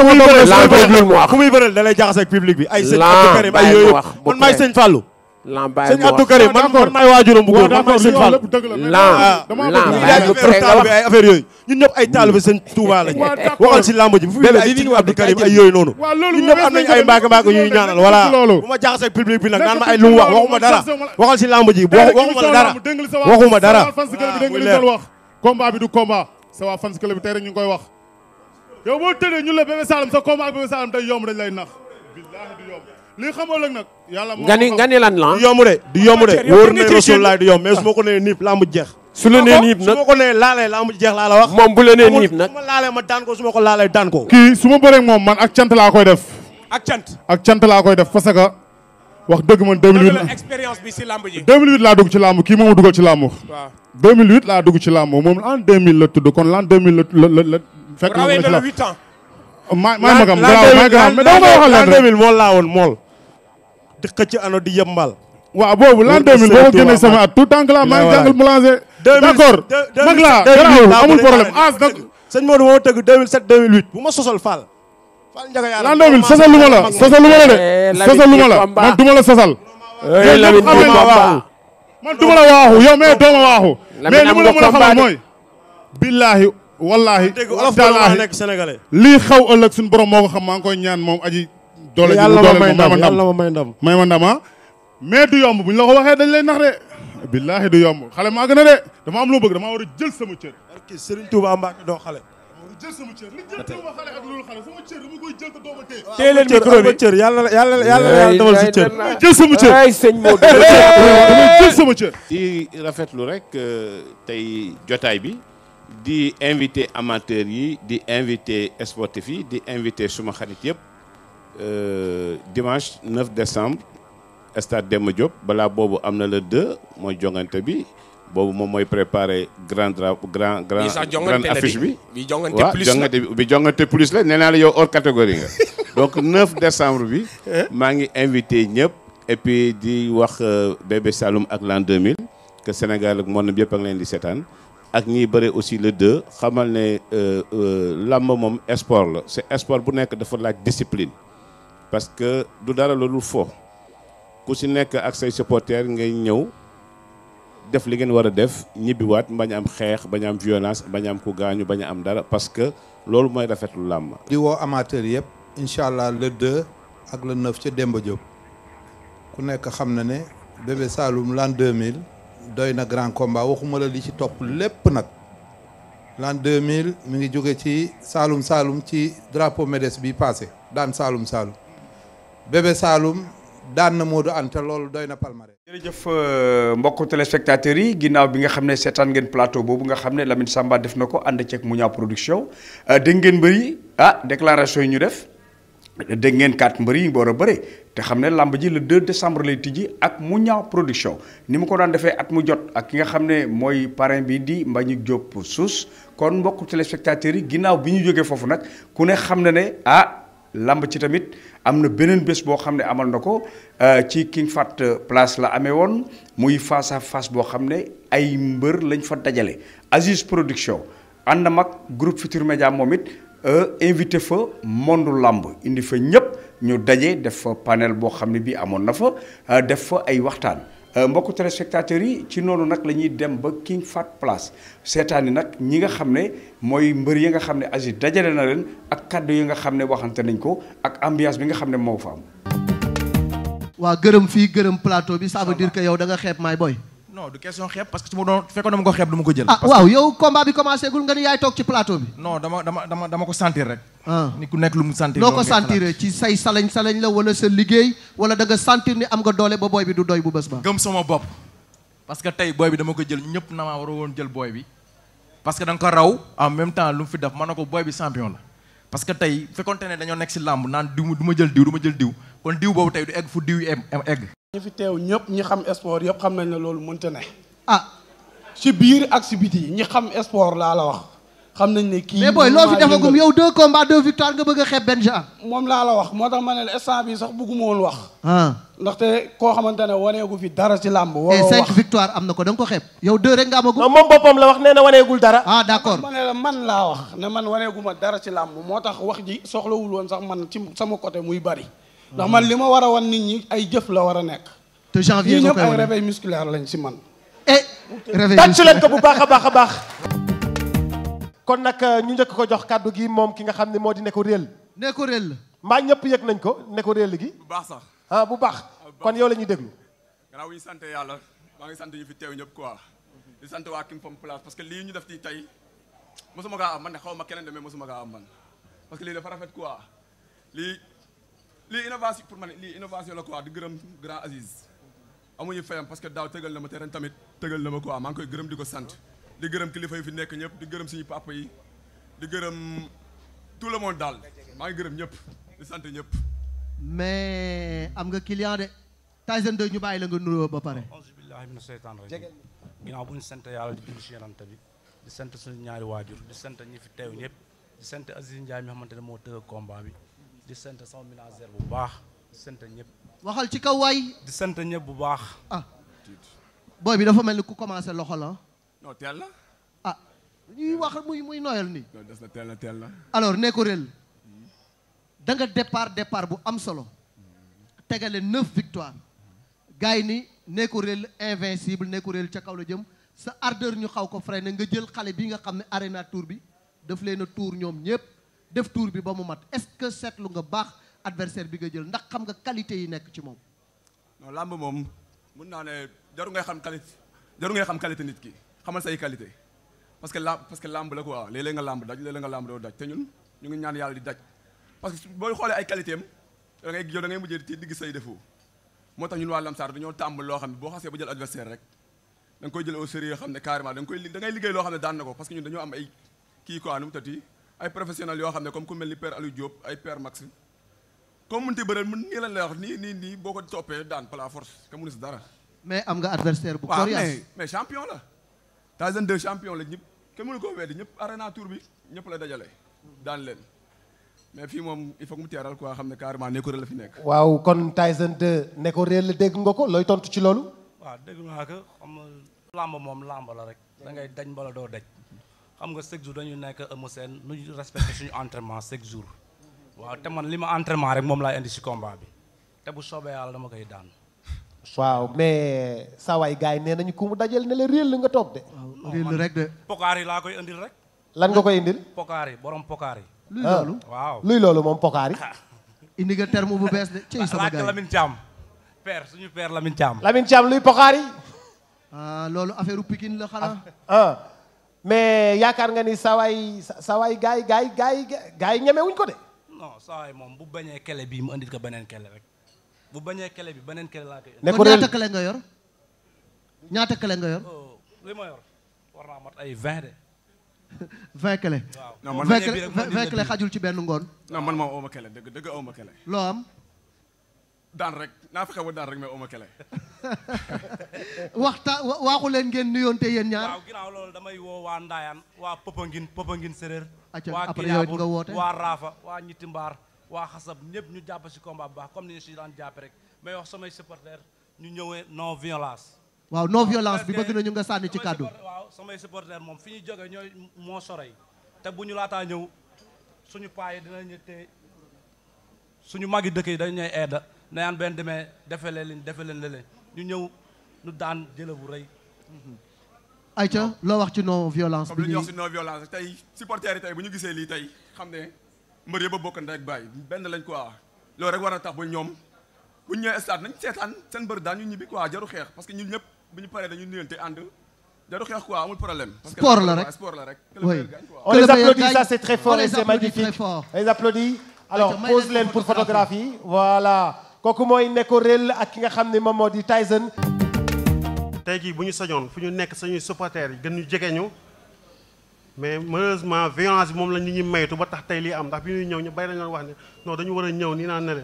ku muy bëreel da lay jaxase ak public bi ay sëñ Abdou Karim ay yooyu man maay sëñ Fallou sëñ Abdou Karim man maay waajuram bu góor man maay sëñ Fallou taalibe ay affaire yooyu ñun ñëpp ay taalibe sëñ Touba lañ waxal si lamb ji bu fi ay sëñ Abdou Karim ay yooyu noonu ñun ñëpp am nañ ay mbaaka mbaaka ñuy ñaanal voilà bu ma jaxase ak public bi nag naan ma ay lu mu wax waxuma dara waxal si lamb ji waxuma dara waxuma dara combat bi du combat sa waa fans club bi tey rek ñu ngi koy wax yow boo tëddee ñu la Bébé Saloum sa combat ak Bébé Saloum day yomb dañ lay nax billahi du yomb lii xamoo lag nag yàlla nga ni lan la du yomb de du yomb de wóor na Rasulullah du yomb mais su ma ko nee niip lamb jeex su la nee niip nag su ma ko nee laalee lamb jeex laa la wax moom bu la nee niip nag su ma laalee ma daan ko su ma ko laalee daan ko kii su ma bëree moom man ak cant laa koy def ak cant laa koy def parce que wax dëgg man 2008 expérience bi si lamb ji 2008 laa dugg ci lamb kii moom a dugal ci lamb 2008 laa dugg ci lamb moom l'an 2000 la tudd kon l'an 2000 la fekk na ci la 8 ans maay magam maay magam mais dama koy waxal leen rek 2000 mool laa woon mool di xëcc ano di yembal waaw boobu l'an 2000 boo ko génnee sama at tout temps que la maa ngi jàngal boulanger d'accord mag laa garaawul amul problème as nag sëñ Modou moo tëgg 2007 2008 bu ma sosal Fall Fall Ndiaga Yàlla l'an 2000 sosal lu ma la sosal lu ma la de sosal lu ma la man duma la sosal man duma la waaxu yow mais dooma waaxu mais li ma la mën a xamal mooy billaahi wallaahi taalaahi nekk sénégalais lii xaw ëllëg suñu borom moo ko xam maa ngi koy ñaan moom aji doole ji yàlla doole may ndam may ma ndam mais du yomb bu ñu la ko waxee dañ lay nax de billaahi du yomb xale maa gën a de dama am lu bëgg dama war a jël sama cër barki Serigne Touba Mbacke doo xale dama war a jël sama cër li jël sama xale ak loolu xale sama cër dama koy jël te doo ma téye téye leen micro bi cër yàlla defal si cër jël sama cër ay sëñ Modou dama jël sama cër di rafetlu rek tey jotaay bi di invité amateurs yi di invité sportifs yi di invité suma xarit yëpp dimanche 9 décembre stade Demba Diop balaa boobu am na le 2 mooy jongante bi boobu moom mooy préparé grande affiche bi waaw jongante plus la nee naa la yow hors catégorie nga donc 9 décembre bi maa ngi invité ñëpp et puis di wax Bébé Saloum ak l'an 2000 que Sénégal ak monde bi yëpp a ngi leen di seetaan ak ñiy bëre aussi le 2 xamal ne làmb moom sport la c'est sport bu nekk dafa laaj discipline parce que du dara loolu fo ku si nekk ak say supporters ngay ñëw def li ngeen war a def ñibbiwaat bañ am xeex bañ am violence bañ am ku gaañu bañ am dara parce que loolu mooy rafetlu làmb. di woo amateur yëpp incha allah le 2 ak le 9 ca Demba Diop ku nekk xam na ne Bébé Saloum l'an 2000 doy na grand combat waxuma la li ci topp lépp nag l'an 2000 mi ngi jóge ci Saloum ci drapeau Médès bi passé daan Saloum Bébé Saloum daan na Modou Anta loolu doy na palmarès. jërëjëf mbokku téléspectateurs yi ginnaaw bi nga xam ne seetaan ngeen plateau boobu nga xam ne Lamine Samba def na ko ànd ceeg Mouniang production dégg ngeen mbër yi déclaration yi ñu def dégg ngeen 4 mbër yi war a bëre te xam ne lamb ji le 2 décembre lay tijji ak Mouniang production ni mu ko daan defee at mu jot ak ki nga xam ne mooy parrain bi di Mbagnick Diop suus kon mbokku téléspectateurs yi ginnaaw bi ñu jógee foofu nag ku ne xam na ne lamb ci tamit am na beneen bés boo xam ne amal na ko ci King Fahd place la amee woon muy face à face boo xam ne ay mbër lañ fa dajale Aziz production ànd mag groupe Futur Média moom it invité fa monde lamb indi fa ñëpp ñu daje def fa panel boo xam ne bii amoon na fa def fa ay waxtaan mbokku téléspectateurs yi ci noonu nag la ñuy dem ba King Fahd place seetaani nag ñi nga xam ne mooy mbër yi nga xam ne Aziz dajale na leen ak kaddu yi nga xam ne waxante nañ ko ak ambiance bi nga xam ne moo fa am. waa gërëm fii gërëm plateau bi ça veut dire que yow da nga xeeb May Boy. non du question xeeb parce que su ma doon fekkoon dama ko xeeb du ma ko jël. waaw yow combat bi commencé gul nga ni yaay toog ci plateau bi. non dama ko sentir rek. ni ku nekk lu mu sentir. noo ko sentir ci say salañ la wala sa liggéey wala da nga sentir ni am nga doole ba booy bi du doy bu bés ba. gëm sama bopp parce que tey booy bi dama ko jël ñëpp na maa war a woon jël booy bi parce que da nga ko raw en même temps lu mu fi def mën na ko booy bi champion la parce que tey fekkonte ne dañoo nekk si làmb naan diw du ma jël diw kon diw boobu tey du egg fu diw yi egg. ñi fi teew ñëpp ñi xam sport yëpp xam nañ ne loolu mënta ne. si biir ak si biti ñi xam sport laa la wax. xam nañ ne kii mais booy loo fi defagum yow 2 combats 2 victoires nga bëgg a xeeb benn genre. moom laa la wax moo tax ma ne la instant bi sax bëgguma woon wax. ndaxte koo xamante ne waneegu fi dara ci làmb. waroo wax 5 victoires am na ko da nga ko xeeb. yow 2 rek nga amagum. non moom boppam la wax nee na waneegul dara. d'accord ma ne la man laa wax ne man waneeguma dara ci làmb moo tax wax ji soxlawul woon sax man ci sama côté muy bari. ndax man li ma war a wan nit ñi ay jëf la war a nekk. te janvier ñëpp ay réveil musculaire lañ ci man. réveil musculaire tàccu leen ko bu baax a baax a baax. kon nag ñu njëkk ko jox kàddu gi moom ki nga xam ne moo di Neko Réel. Neko Réel. mbaa ñëpp yëg nañ ko Neko Réel gi. bu baax sax. bu baax kon yow la ñuy déglu. gannaaw bu ñu sant yàlla maa ngi sant ñu fi teew ñëpp quoi di sant waa King Fahd Palace parce que lii ñu def ci tey mosuma kaa am man ne xaw ma keneen demee mosuma kaa am man parce que lii dafa rafet quoi lii innovation pour man lii innovation la quoi di gërëm grand Aziz amuñu fayam parce que daaw tëgal na ma te ren tamit tëgal na ma quoi maa ngi koy gërëm di ko sant di gërëm kilifa yi fi nekk ñëpp di gërëm suñu papa yi di gërëm tout le monde daal maa ngi gërëm ñëpp di sant ñëpp. mais am nga client de Tyson 2 ñu bàyyi la nga nuyoo ba pare. auzu billaahi mina seytaani rajiim ginnaaw bu ñu sant yàlla di julli ci Yonent bi di sant suñu ñaari waajur di sant ñi fi teew ñëpp di sant Aziz Ndiaye mi xamante ne moo tëgg combat bi di sant sama ménagère bu baax di sant ñëpp. waxal ci kaw waay. di sant ñëpp bu baax. booy bi dafa mel ni ku commencé loxo la. non teel na. ñuy wax muy noyal nii. non des na teel na. alors Neko Réel da nga départ bu am solo tegale 9 victoires gars yi ni Neko Réel invincible Neko Réel ca kaw la jëm sa ardeur ñu xaw ko freiné nga jël xale bi nga xam ne arena tour bi daf leen a tour ñoom ñëpp def tour bi ba mu mat est-ce que seetlu nga baax adversaire bi nga jël ndax xam nga qualité yi nekk ci moom. non làmb moom mun naa ne jaru ngay xam qualité nit ki xamal say qualité parce que làmb la quoi léeg-léeg nga làmb daj léeg-léeg nga làmb doo daj te ñun ñu ngi ñaan yàlla di daj parce que booy xoolee ay qualité am da ngay mujjee ci digg say défaut moo tax ñun waa Lamsar dañoo tàmm loo xam ne boo xasee ba jël adversaire rek da nga koy jël au sérieux xam ne carrément da ngay liggéey loo xam ne daan na ko parce que ñun dañoo am ay kii quoi nu mu tati ay professionnels yoo xam ne comme ku mel ni père Aliou Diop ay père Max comme mënti bëral mën nii lañ lay wax nii boo ko toppee daan par la force ka mënu si dara. mais am nga adversaire bu coriace. mais champion la Tyson 2 champion la ñëpp kenn mënu koo weddi ñëpp arena tour bi ñëpp la dajale daan leen mais fii moom il faut mu teeral quoi xam ne carrément Neko Réel la fi nekk. waaw kon Tyson 2 Neko Réel la dégg nga ko looy tontu ci loolu. waaw dégg naa ko xam nga làmb moom làmb la rek da ngay dañ bala doo daj xam nga chaque jour dañu nekk Eumeu Sène nu respecté suñu entraînement chaque jour waaw te man li ma entraînement rek moom laay indi si combat bi te bu soobee yàlla dama koy daan. waaw mais saa waay gars yi nee nañu ku mu dajal ne la réel la nga toog de. waaw réel rek de. pokaar yi laa koy indil rek. lan nga koy indil. pokaar yi borom pokaar yi. luy loolu waaw luy loolu moom pokaar yi. indi nga terme bu bees de. ci sama gars yi Lamine Thiam. père suñu père Lamine Thiam. Lamine Thiam luy pokaar yi. loolu affaire Pikine la xanaa. mais yaakaar nga ni saa waay gars yi ñemewuñ ko de. non saa waay moom bu bañee kele bii mu indil ko beneen kele rek. bu bañee kele bi beneen kele laa koy. Neko Réel ñaata kele nga yor ñaata kele nga yor. li ma yor war naa mat ay 20 de. 20 kele. waaw non man 20 kele xajul ci benn ngoon. non man moom ooma kele dëgg ooma kele. loo am. daan rek naa fexe ba daan rek mais ooma kele. waaxu leen ngeen nuyoonte yéen ñaar. waaw ginnaaw loolu damay woo waa Ndayane waa Popenguine séréer. waa après yow nga woote waa Rafa waa Ñitti Mbaar waa Xasab ñëpp ñu jàpp si combat bu baax comme ni ñu si daan jàppe rek may wax samay supporters ñu ñëwee non violence. waaw non violence bi bëgg nañu nga sànni ci kàddu. waaw samay supporters moom fi ñu jógee ñooy moo sorey te bu ñu laataa ñëw suñu paa yi dinañu te suñu magi dëkk yi dañu ñuy aide nayaan benn demee defe leen ñu ñëw ñu daan jële bu rëy. Aïcha loo wax ci non violence. comme li ñu wax ci non violence tey supporters yi tey bu ñu gisee lii tey xam ne mbër yëpp a bokk ndey ak baay benn lañ quoi loolu rek war na tax ba ñoom bu ñu ñëwee stade nañ seetaan seen mbër daan ñu ñibbi quoi jaru xeex parce que ñun ñëpp bu ñu paree dañu nuyante ànd jaru xeex quoi amul problème. parce que sport la rek sport la rek. oui on les applaudit ça c'est très fort et c'est magnifique on les applaudit. alors pose leen pour photographie voilà kooku mooy Neko Réel ak ki nga xam ne moom moo di Tyson. tey jii bu ñu sañoon fu ñu nekk sañuy supporters yi gën ñu jege ñu mais malheureusement violence bi moom la nit ñi maytu ba tax tey lii am ndax bi ñuy ñëw ñu bari nañu wax ne non dañu war a ñëw nii naan ne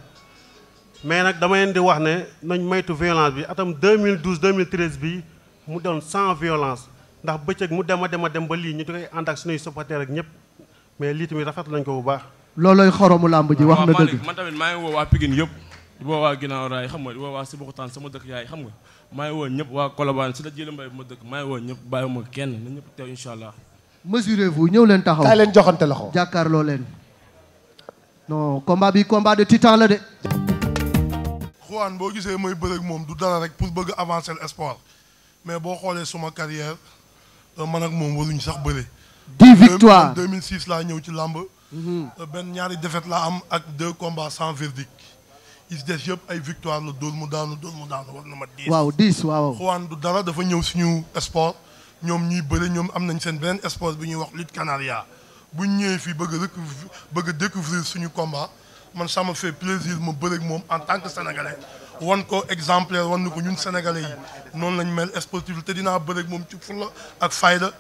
mais nag dama leen di wax ne nañ maytu violence bi atam 2012 2013 bi mu doon sans violence ndax bëccëg mu dem a dem ba lii ñu koy ànd ak suñuy supporters ak ñëpp mais lii tamit rafetlu nañ ko bu baax. loolooy xoromu làmb ji wax na dëgg. man tamit maa ngi woo waa Pikine yëpp di woo waa Ginnaaw Raay xam nga di woo waa Sébikotane sama dëkk yaay xam nga maa ngi woo ñëpp waa Colobane si la Djily Mbaye bu ma dëkk maa ngi woo ñëpp bàyyiwuma kenn na ñëpp teew incha allah. mesurez-vous ñëw leen taxaw kaay leen joxante loxo. jàkkaarloo leen non combat bi combat de titan la de. Juan boo gisee mooy bëreeg moom du dara rek pour bëgg avancer le sport mais boo xoolee suma carrière man ak moom waruñ sax bëre. 10 victoires 2006 laa ñëw ci làmb. benn ñaari défaite laa am ak 2 combats sans verdict. yi si des yëpp ay victoire la dóor mu daanu war na ma 10. waaw 10 waaw. Juan du dara dafa ñëw suñu sport ñoom ñuy bëre ñoom am nañ seen beneen sport bi ñuy wax lutte canaria bu ñu ñëwee fii bëgg a découvrir suñu combat man ça me fait plaisir ma bëre ak moom en tant que sénégalais wan ko exemplaire wan na ko ñun sénégalais yi noonu lañ mel sportif te dinaa bëre ak moom ci fulla ak fayda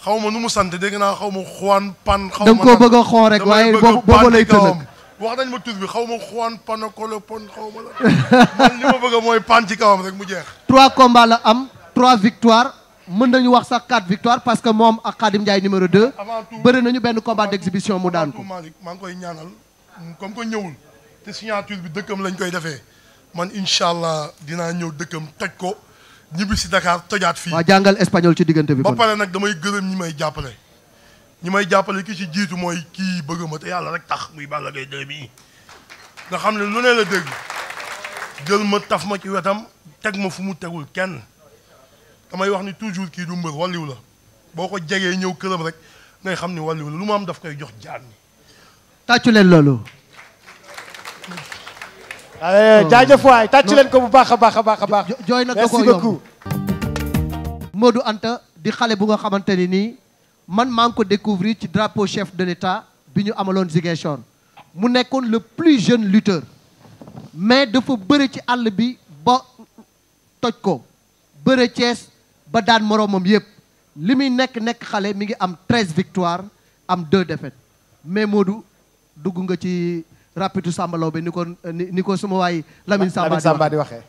xaw ma nu mu sant dégg naa xaw ma Juan Pan. xaw ma da nga koo bëgg a xoo rek waaye boobu lay tënk. wax nañ ma tur bi xaw ma Juan Panacolo Pon xaw ma la man li ma bëgg mooy pan ci kawam rek mu jeex. 3 combats la am 3 victoires mën nañu wax sax 4 victoires parce que moom ak Khadim Ndiaye numéro 2. avant tout bëri nañu benn combat d'exhibition mu daan ko. Malick maa ngi koy ñaanal comme que ñëwul te signature bi dëkkam lañ koy defee man incha allah dinaa ñëw dëkkam toj ko ñibbi si Dakar tojaat fii. waaw jàngal espagnol ci diggante bi ba kon. pare nag damay gërëm ñi may jàppale. ñi may jàppale ki ci jiitu mooy kii bëgg ma te yàlla rek tax muy Balla Gaye 2 bii nga xam ne lu ne la dégg jël ma taf ma ci wetam teg ma fu mu tegul kenn damay wax ni toujours kii du mbër walliw la boo ko jegee ñëw këram rek ngay xam ni walliw la lu mu am daf koy jox jaan ni tàccu leen loolu. jaajëf waay tàccu leen ko bu baax a baax a baax a baax. jooy nag da koo yomb Modou Anta di xale bu nga xamante ni nii man maa ngi ko découvrir ci drapeau chef de l'État bi ñu amaloon Ziguinchor mu nekkoon le plus jeune lutteur mais dafa bëre ci àll bi ba toj ko bëre Thiès ba daan moroomam yëpp li muy nekk xale mi ngi am 13 victoires am 2 défaites mais Modou dugg nga ci rapidu Samba Laobé ni ko suma waay Lamine Samba di waxee.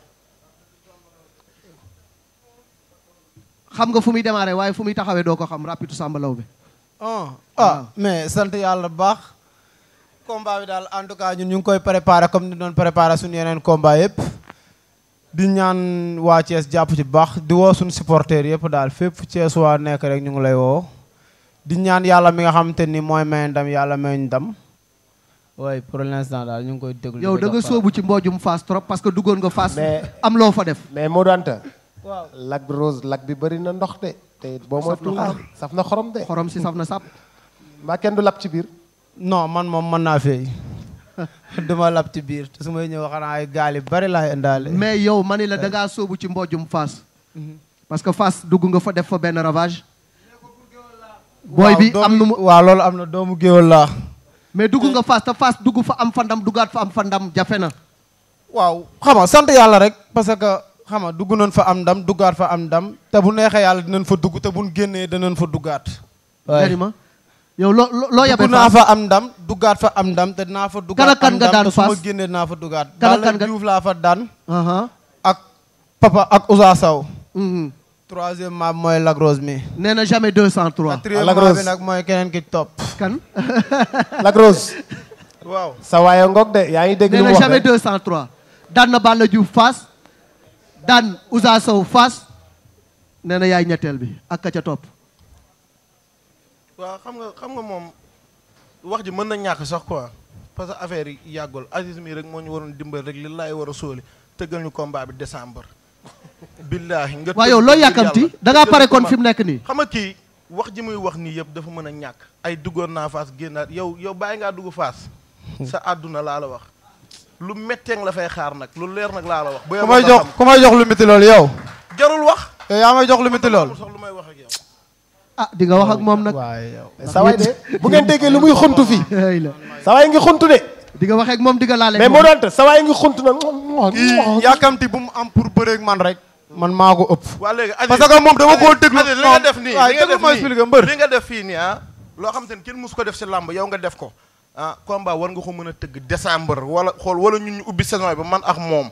xam nga fu muy démarré waaye fu muy taxawee doo ko xam rapidu Samba Laobé. mais sant yàlla bu baax. combat bi daal en tout cas ñun ñu ngi koy préparé comme ni doon préparé suñu yeneen combat yëpp. di ñaan waa Thiès jàpp ci bu baax di woo suñu supporters yëpp daal fépp Thiès waa nekk rek ñu ngi lay woo. di ñaan yàlla mi nga xamante ni mooy may ndam yàlla may ndam. waaye pour l'instant daal ñu ngi koy déglu. yow da nga sóobu ci mboojum Fass trop parce que duggoon nga Fass. am loo fa def. mais Modou Anta. waaw lac rose lac bi bëri na ndox de. te boo moytuwul saf na xorom de. xorom si saf na sap. mbaa kenn du lap ci biir. non man moom mën naa fay. duma lap ci biir te su may ñëw xanaa ay gaal yu bari laay indaale. mais yow ma ni la da ngaa sóobu ci mboojum Fass. parce que Fass dugg nga fa def fa benn ravage. booy bi am nu mu waaw loolu am na doomu géwël laa. mais dugg nga Fass te Fass dugg fa am fa ndam duggaat fa am fa ndam jafe na. waaw xam nga sant yàlla rek parce que xam nga dugg nañ fa am ndam duggaat fa am ndam te bu neexee yàlla dinañ fa dugg te buñ génnee danañ fa duggaat. waaye ma yow loo yabe dugg naa fa am ndam duggaat fa am ndam te dinaa fa duggaat am ndam te su ma génnee dinaa fa duggaat. Balla Diouf laa fa daan. ak Papa ak Ousa Sow. troisièmement mooy Lac Rose mi. nee na jamais 203. quatrièmement bi nag mooy keneen ki topp. kan. Lac Rose. waaw sa waaye ngoog de yaa ngi dégg lu mu wax nee na jamais 203. daan na Balla Diouf Fass daan Ousa Sow Fass nee na yaay ñetteel bi ak ka ca topp. waaw xam nga moom wax ji mën na ñàkk sax quoi parce que affaire yi yàggul Aziz mi rek moo ñu waroon dimbal rek li laay war a sóoli tëggal ñu combat bi décembre. billaahi nga waaw yow loo yàkkamti da ngaa pare kon fi mu nekk nii. xam nga kii wax ji muy wax nii yëpp dafa mën a ñàkk ay duggoon naa Fass génnaat yow bàyyi ngaa dugg Fass sa àdduna laa la wax lu métteeng la fay xaar nag lu leer nag laa la wax. ku may jox lu métti loolu yow. jarul wax. yow yaa may jox lu métti loolu. lu may wax ak yow. ah di nga wax ak moom nag. sa waay de bu ngeen déggee lu muy xuntu fii. sa waay ngi xuntu de. di nga wax ak moom di nga laale. mais moo doon sa waay ngi xuntu nag. yàkkamti bu mu am pour bëreeg man rek. man maa ko ëpp. waa léegi parce que moom dama koo déglu. li nga def nii li nga def fii nii loo xam te ne kenn mosu ko def si làmb yow nga def ko ah combat war nga ko mën a tëgg décembre wala ñun ñu ubbi saison bi man ak moom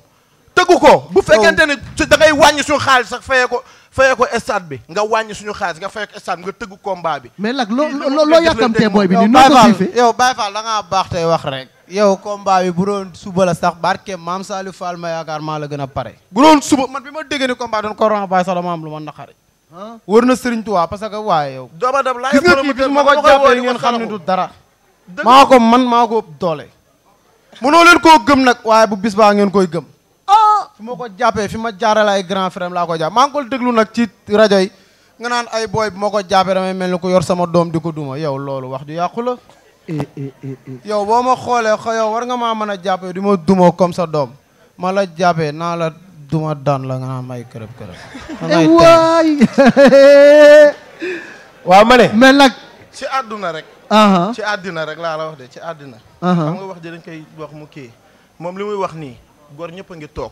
tëggu ko bu fekkente ne da ngay wàññi suñu xaalis sax fayee ko stade bi nga wàññi suñu xaalis nga fayee ko stade nga tëgg combat bi. mais nag loo yàkkamtee booy bi nii noo ko fiifee yow Baye Fall da ngaa baax tey wax rek. yow combat bi bu doon suba la sax barke maam Saliou Fall ma yaakaar maa la gën a pare. bu doon suba man bi ma déggee ni combat doon ko ron Baye sax dama am lu ma naqari. wër na Serigne Touba parce que waaye yow. dooba dab laay gis nga kii bis ma ko jàppee ngeen xam ne du dara. maa ko man maa ko doole. mënoo leen koo gëm nag waaye bu bis baa ngeen koy gëm. fi ma ko jàppee fi ma jaarale ay grand frère laa ko jàpp maa ngi ko déglu nag ci rajo yi nga naan ay booy bi ma ko jàppee damay mel ni ko yor sama doom di ko duma yow loolu wax ju yàqu la. yow boo ma xoolee yow war nga maa mën a jàppee di ma duma comme sa doom ma la jàppee naa la duma daan la nga naan may kërëb waay waaw ma ne mais nag ci àdduna rek ci àddina rek laa la wax de ci àddina xam nga wax ji dañ koy wax mu kii moom li muy wax nii góor ñëpp a ngi toog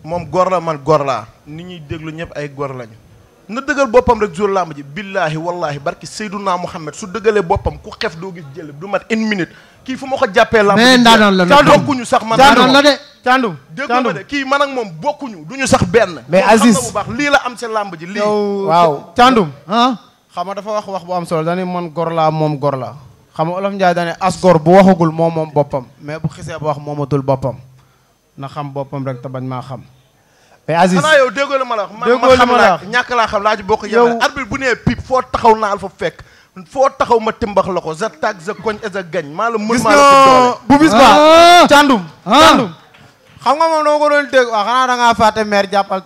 moom góor la man góor laa nit ñuy déglu ñëpp ay góor lañu na dëggal boppam rek jour làmb ji billaahi wallaahi barki Seydouna Muhammad su dëggalee boppam ku xef doo gis jël du mat une minute kii fu ma ko jàppee làmb mais ndaanaan la nag bokkuñu sax man ndaanaan la de Thiandoum dégg ma de kii man ak moom bokkuñu duñu sax benn mais Aziz bu baax lii la am ci làmb ji lii waaw Thiandoum xam nga dafa wax bu am solo dañu man gor laa moom gor laa xam nga Olof Njaay dañu as gor bu waxagul moom boppam mais bu xisee ba wax moomatul boppam na xam boppam rek te bañ maa xam mais Aziz xanaa yow déggoo la ma la wax ma xam laa ñàkk laa xam laa ji bokk yow arbitre bu nee pip foo taxaw naal fa fekk foo taxaw ma timbax la ko za tag za koñ et za gañ maa la mën maa la ko doole bu bis ba Thiandoum xam nga moom dama ko doon dégg waaw xanaa da ngaa fàtte maire jàppal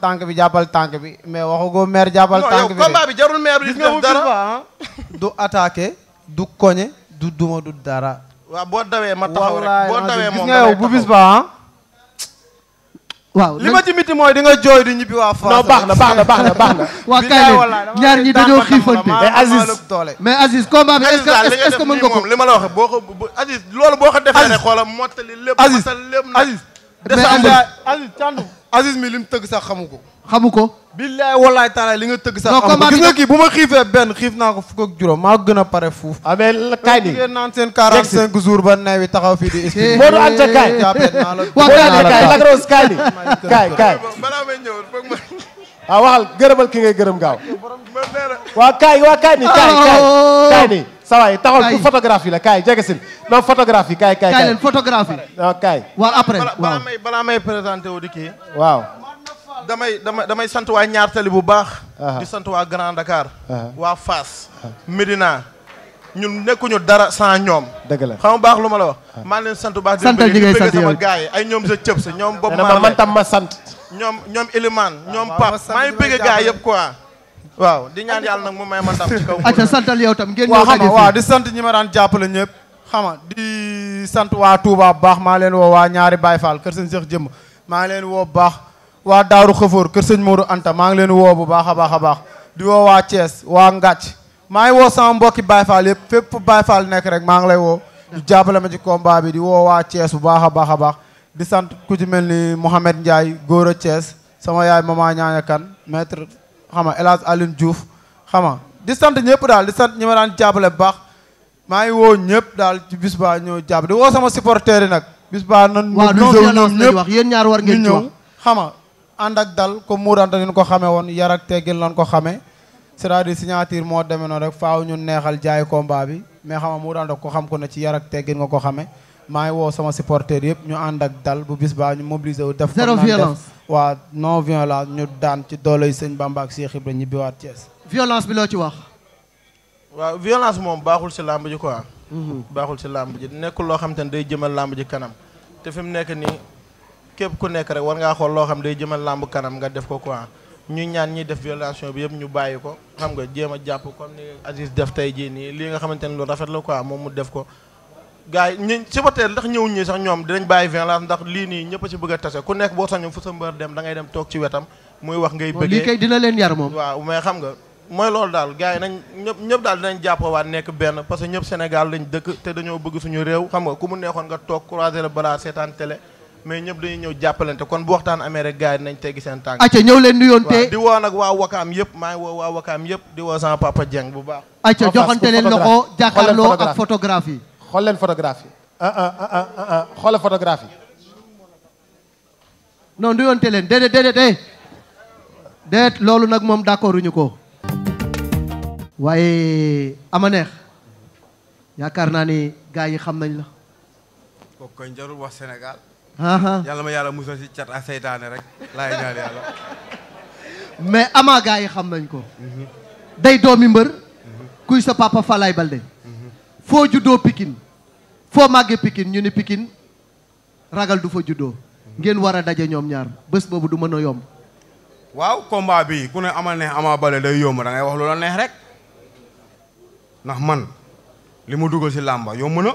tànk bi mais waxagoo maire jàppal tànk bi combat bi jarul maire bi def dara du attaqué du koñe du duma du dara waaw boo dawee ma taxaw rek boo dawee moom gis nga yow bu bis ba waaw li ma ci miti mooy di nga jooy di ñibbi waa Fass. non baax na waa kay ñaar ñi dañoo xiifante mais Aziz combat bi est-ce que mën nga ko li ma la wax boo ko Aziz loolu boo ko defee rek xoolal mottali lépp mottali lépp Aziz Aziz Thiandoum Aziz mi li mu tëgg sax xamu ko billaay wallaay taala li nga tëgg sax xamu ko gis nga kii bu ma xiifee benn xiif naa ko fukk ak juróom maa gën a pare fuuf mais kaay ni ngeen naan seen 45 jours ba neewi taxaw fii di expliqué Modou Anta kaay kaay Lagros kaay ni kaay balaa may ñëw foog ma waaw waxal gërëmal ki ngay gërëm gaaw waa kaay ni kaay ni sawaay taxawal pour photographie la kaay jege si non photographie kaay leen photographie non kaay waaw après balaa may présenté wu di kii waaw damay sant waa Ñaar Tali bu baax di sant waa Grand Dakar waa Fass Médina ñun nekkuñu dara sans ñoom dëgg la xam nga baax lu ma la wax maa leen sant bu baax di bëgg sama gars yi ay ñoom sa cëb sa ñoom bopp man tam ma sant ñoom Elimane ñoom Pape maa ngi bëgg gars yëpp quoi waaw di ñaan yàlla nag mu may ma ndam ci kaw acca santal yow tam ngeen waaw di sant ñi ma daan jàppale ñëpp xam nga di sant waa Touba bu baax maa leen woo waa ñaari Baye Fall kër sëñ Cheikh Jëmm maa ngi leen woo bu baax waa Daaru Xëfoor kër sëñ Modou Anta maa ngi leen woo bu baax a baax di woo waa Thiès waa Ngàcc maa ngi woo sama mbokki Baye Fall yëpp fépp Baye Fall nekk rek maa ngi lay woo di jàppale ma ci combat bi di woo waa Thiès bu baax a baax di sant ku ci mel ni Mouhamed Ndiaye góor a Thiès sama yaay mama ñaaña kan maître xam nga El Hadj Aline Diouf xam nga di sant ñëpp daal di sant ñi ma daan jàppale bu baax maa ngi woo ñëpp daal ci bis ba ñëw jàpp di woo sama supporters yi nag bis ba nan mobilisé wu ñoom ñëpp yéen ñaar war ngeen ñëw xam nga ànd ak dal comme Modou Anta ni ko xamee woon yar ak teggin lan ko xamee c'est-à-dire signature moo demee noonu rek faaw ñu neexal jaay combat bi mais xam nga Modou Anta ko xam ko ne ci yar ak teggin nga ko xamee maa ngi woo sama supporters yëpp ñu ànd ak dal bu bis ba ñu mobilisé wu def zéro violence waa non violence ñu daan ci dooley sëñ Bamba ak Cheikh Ibrahima ñibbiwaat Thiès violence bi loo ci wax waaw violence moom baaxul si làmb ji quoi baaxul si làmb ji nekkul loo xam te ne day jëmal làmb ji kanam te fi mu nekk nii képp ku nekk rek war ngaa xool loo xam day jëmal làmb kanam nga def ko quoi ñu ñaan ñiy def violation bi yëpp ñu bàyyi ko xam nga jéem a jàpp comme ni Aziz def tey jii nii lii nga xamante ne lu rafet la quoi moom mu def ko gars yi ñi supporter ndax ñëwuñ ñi sax ñoom dinañ bàyyi violence ndax lii nii ñëpp a ci bëgg a tase ku nekk boo sañoon fu sa mbër dem da ngay dem toog ci wetam muy wax ngay bëggee lii kay dina leen yar moom waaw mais xam nga mooy loolu daal gars yi nañ ñëpp daal dinañ jàppawaat nekk benn parce que ñëpp Sénégal lañ dëkk te dañoo bëgg suñu réew xam nga ku mu neexoon nga toog croiser le bras seetaan télé mais ñëpp dañuy ñëw jàppalante kon bu waxtaan amee rek gars yi nañ teggi seen tànk. acca ñëw leen nuyoonte. di woo nag waa Wakaam yëpp maa ngi woo waa Wakaam yëpp di woo sama papa Dieng bu baax. acca joxante leen loxo jàkkaarloo ak photographie. xool leen photographie. xoolal photographie. non nuyoonte leen déedéet loolu nag moom d'accord uñu ko. waaye ama neex yaakaar naa ni gars yi xam nañ la. kooku koy jarul wax Sénégal. yàlla ma yàlla musal si cat ak seytaane rek laay ñaan yàlla. mais ama gars yi xam nañ ko. day doomi mbër. kuy sa papa Falaye Baldé. foo juddoo Pikine. foo màggee Pikine ñu ni Pikine ragal du fa juddoo. ngeen war a daje ñoom ñaar bés boobu du mën a yomb. waaw combat bi ku ne Ama Neex Ama Baldé day yomb da ngay wax lu la neex rek. ndax man li mu dugal si làmba yomb na.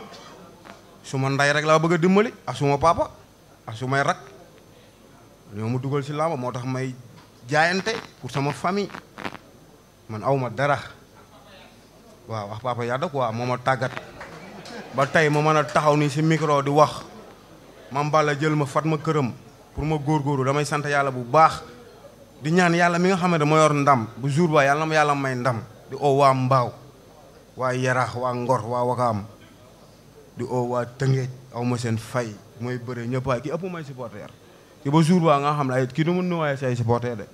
suma nday rek laa bëgg a dimbali ak suma papa ak sumay rak ñoo mu dugal si làmba moo tax may jaayante pour sama famille man awma dara waaw wax papa yàlla quoi moo ma tàggat ba tey ma mën a taxaw ni si micro di wax Mame Balla jël ma fat ma këram pour ma góorgóorlu damay sant yàlla bu baax di ñaan yàlla mi nga xam ne dama yor ndam bu jour ba yàlla na ma yàlla may ndam di oo waa Mbaaw waa Yaraax waa Ngor waa Wakaam di oo waa Tëngéej aw ma seen fay mooy bëre ñëpp waay ki ëpp may supporter ki ba jour ba nga xam ne ay kii du mun nu waaye si ay supporter de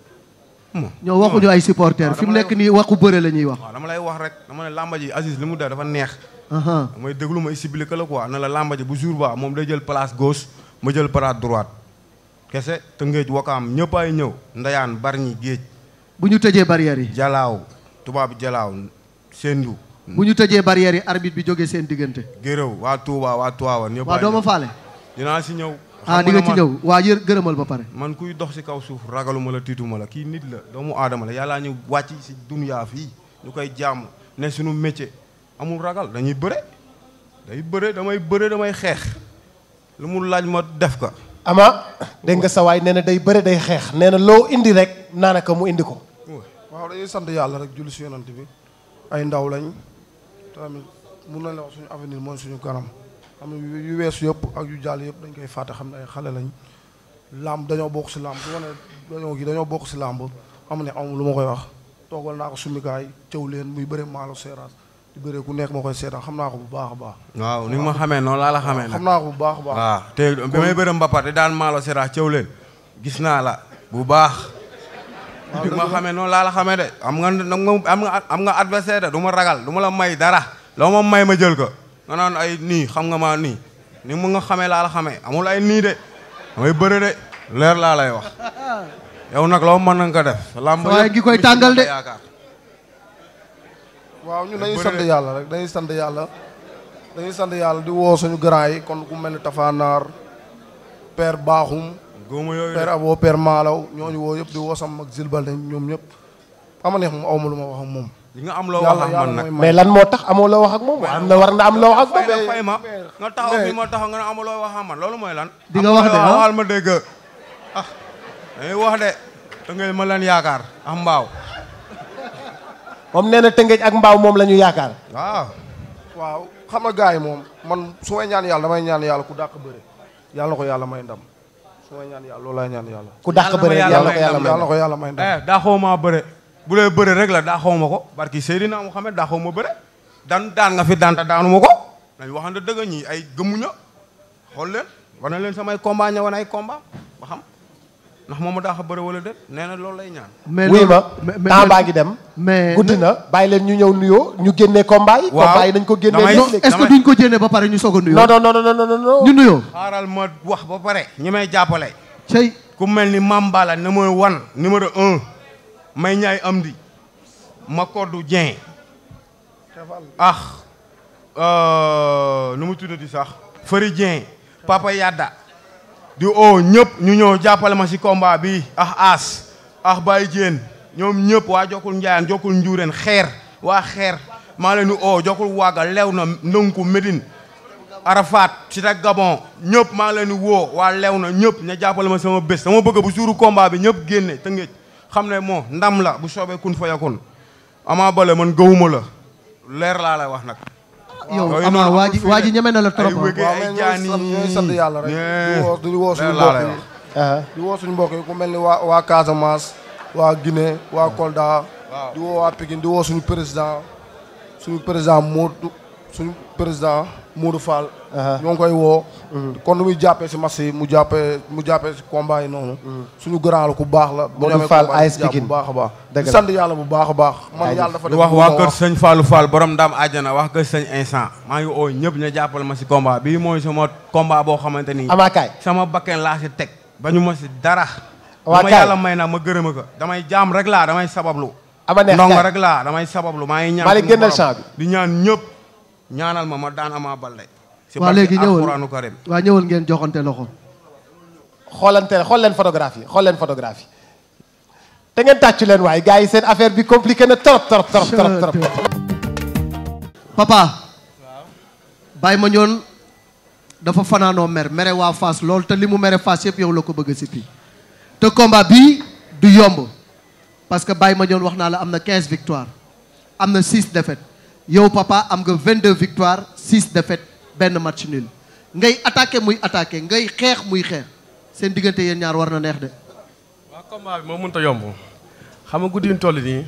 ñoo waxuñu ay supporter fi mu nekk nii waxu bëre la ñuy wax. waaw dama lay wax rek dama ne lamba ji Aziz li mu def dafa neex damay déglu ma expliqué la quoi ne la lamba ji bu jour ba moom day jël place gauche ma jël place droite kese Tëngéej Wakaam ñëpp ay ñëw Ndayaan Bargny Géej bu ñu tëjee barrières yi Jalaaw tubaab Jalaaw Sendu bu ñu tëjee barrières yi arbitre bi jógee seen diggante. Géréw waa Touba waa Touba ñëpp waa dooma faale dinaa si ñëw di nga ci ñëw waa gërëmal ba pare. man kuy dox si kaw suuf ragaluma la tiituma la kii nit la doomu aadama la yàllaa ñu wàcc si dunya fii ñu koy jàmm ne suñu métier amul ragal dañuy bëre damay xeex lu mu laaj ma def ko. Ama dégg nga sa waay nee na day bëre day xeex nee na loo indi rek naanaka mu indi ko. waaw dañuy sant yàlla rek julli si yonant bi ay ndaw lañ tamit mun nañ la wax suñu avenir mooy suñu kanam xam ne yu weesu yëpp ak yu jàll yëpp dañ koy fàtte xam ne ay xale lañ làmb dañoo bokk si làmb su ma ne dañoo bokk si làmb am ne amul lu ma koy wax toogal naa ko sumikaay cëw leen muy bëre maalo seeraas di bëre ku nekk ma koy seetaan xam naa ko bu baax a baax. waaw ni nga ma xamee noonu laa la xamee nag xam naa ko bu baax a baax. waaw te bi may bëre mbapat di daan maalo seeraas cëw leen gis naa la bu baax. bi ma xamee noonu laa la xamee de am nga adversaire de du ma ragal du ma la may dara loo ma may ma jël ko nga naan ay nii xam nga maa nii ni mu nga xamee laa la xamee amul ay nii de damay bëre de leer laa lay wax yow nag loo mën na ko def lamb waaye gi koy tàngal de waaw ñun dañuy sant yàlla rek dañuy sant yàlla di woo suñu grand yi kon ku mel ni Tafanaar père Baaxum père Abo père Malaw ñooñu woo yëpp di woo sama mag Zilbalde ñoom ñëpp Ama Neex moom awma lu ma wax ak moom di nga am loo wax ak man nag mais lan moo tax amoo loo wax ak moom am na war na am loo wax ak moom fay ma nga taxaw fi ma taxaw nga ne amoo loo wax ak man loolu mooy lan di nga wax de waxal ma dégg dañuy wax de Tëngéej ma leen yaakaar ak Mbaaw moom nee na Tëngéej ak Mbaaw moom la ñu yaakaar waaw xam nga gars yi moom man su may ñaan yàlla damay ñaan yàlla ku dàq bëre yàlla na ko yàlla may ndam su may ñaan yàlla loolu laay ñaan yàlla ku dàq bëre yàlla na ko yàlla may ndam daa xaw maa bëre bu dee bëre rek la daa xaw ma ko barki Seydina Muhammad daa xaw ma bëre daan nga fi daanta daanu ma ko dañ waxante dëgg ñi ay gëmmuña xool leen war na leen samay combat ñëwoon ay combat ba xam ndax moom daa xa bëre wala déet nee na loolu lay ñaan wuy ma temps baa ngi dem guddi na bàyyi leen ñu ñëw nuyoo ñu génnee combat yi combat yi nañ ko génnee est-ce que duñ ko génnee ba pare ñu soog a nuyoo non ñu nuyoo xaaral ma wax ba pare ñi may jàppale cey ku mel ni Mame Balla numéro 1 may ñaay am di ma koddu Dieng nu mu tuddati sax Fëri Dieng Papa Yadda di oo ñëpp ñu ñëw jàppale ma si combat bi As Baye Dieng ñoom ñëpp waa Jokkul Njaayaan Jokkul Njuureen waa xeer maa leen di oo Jokkul Waaga lew na ndënku Médine Arafat si ta Gabon ñëpp maa leen di woo waa lew na ñëpp ña jàppale ma sama bés dama bëgg bu suuru combat bi ñëpp génne Tëngéej xam ne moo ndam la bu soobee kun fa yakun Ama Baldé man gëwuma la leer laa lay wax nag yow ama waa ji ñeme na la trop. ñooy sant yàlla rek. du woo suñu mbokk yi. di woo suñu mbokk yi ku mel ni waa Casamance waa Guinée waa Kolda. di woo waa Pikine di woo suñu président Modou Fall. ñoo ngi koy woo. kon nu muy jàppee si match yi mu jàppee si combat yi noonu. suñu grand la ku baax la. Modou Fall AS Pikine bu baax a baax. di sant yàlla bu baax a baax. man yàlla dafa def wax waa kër sëñ Fallou Fall borom Ndam àjjana wax kër sëñ instant maa ngi oo ñëpp ñu jàppale ma si combat bii mooy sama combat boo xamante ni. Amakaay sama bakken laa si teg. ba ñu ma si dara. Amakaay ma yàlla may na ma gërëma ko. damay jaam rek laa damay sabablu. ndongo rek laa damay sabablu maa ngi ñaan. maa ngi génnal champ bi di ñaan ñëpp. ñaanal ma daan Ama Baldé. waa léegi ñëwal waa ñëwal ngeen joxante loxo. xool leen photographie te ngeen tàccu leen waaye gars yi seen affaire bi compliqué na trop. papa. Baye Mandione dafa fanaanoo mere waa Fass lool te li mu mere Fass yëpp yow la ko bëgg a sippi te combat bii du yomb parce que Baye Mandione wax naa la am na 15 victoires am na 6 défaites yow papa am nga 22 victoires 6 défaites benn match nul ngay attaqué muy attaqué ngay xeex muy xeex seen diggante yéen ñaar war na neex de. waaw combat bi moo mënut a yomb xam nga guddi yu toll nii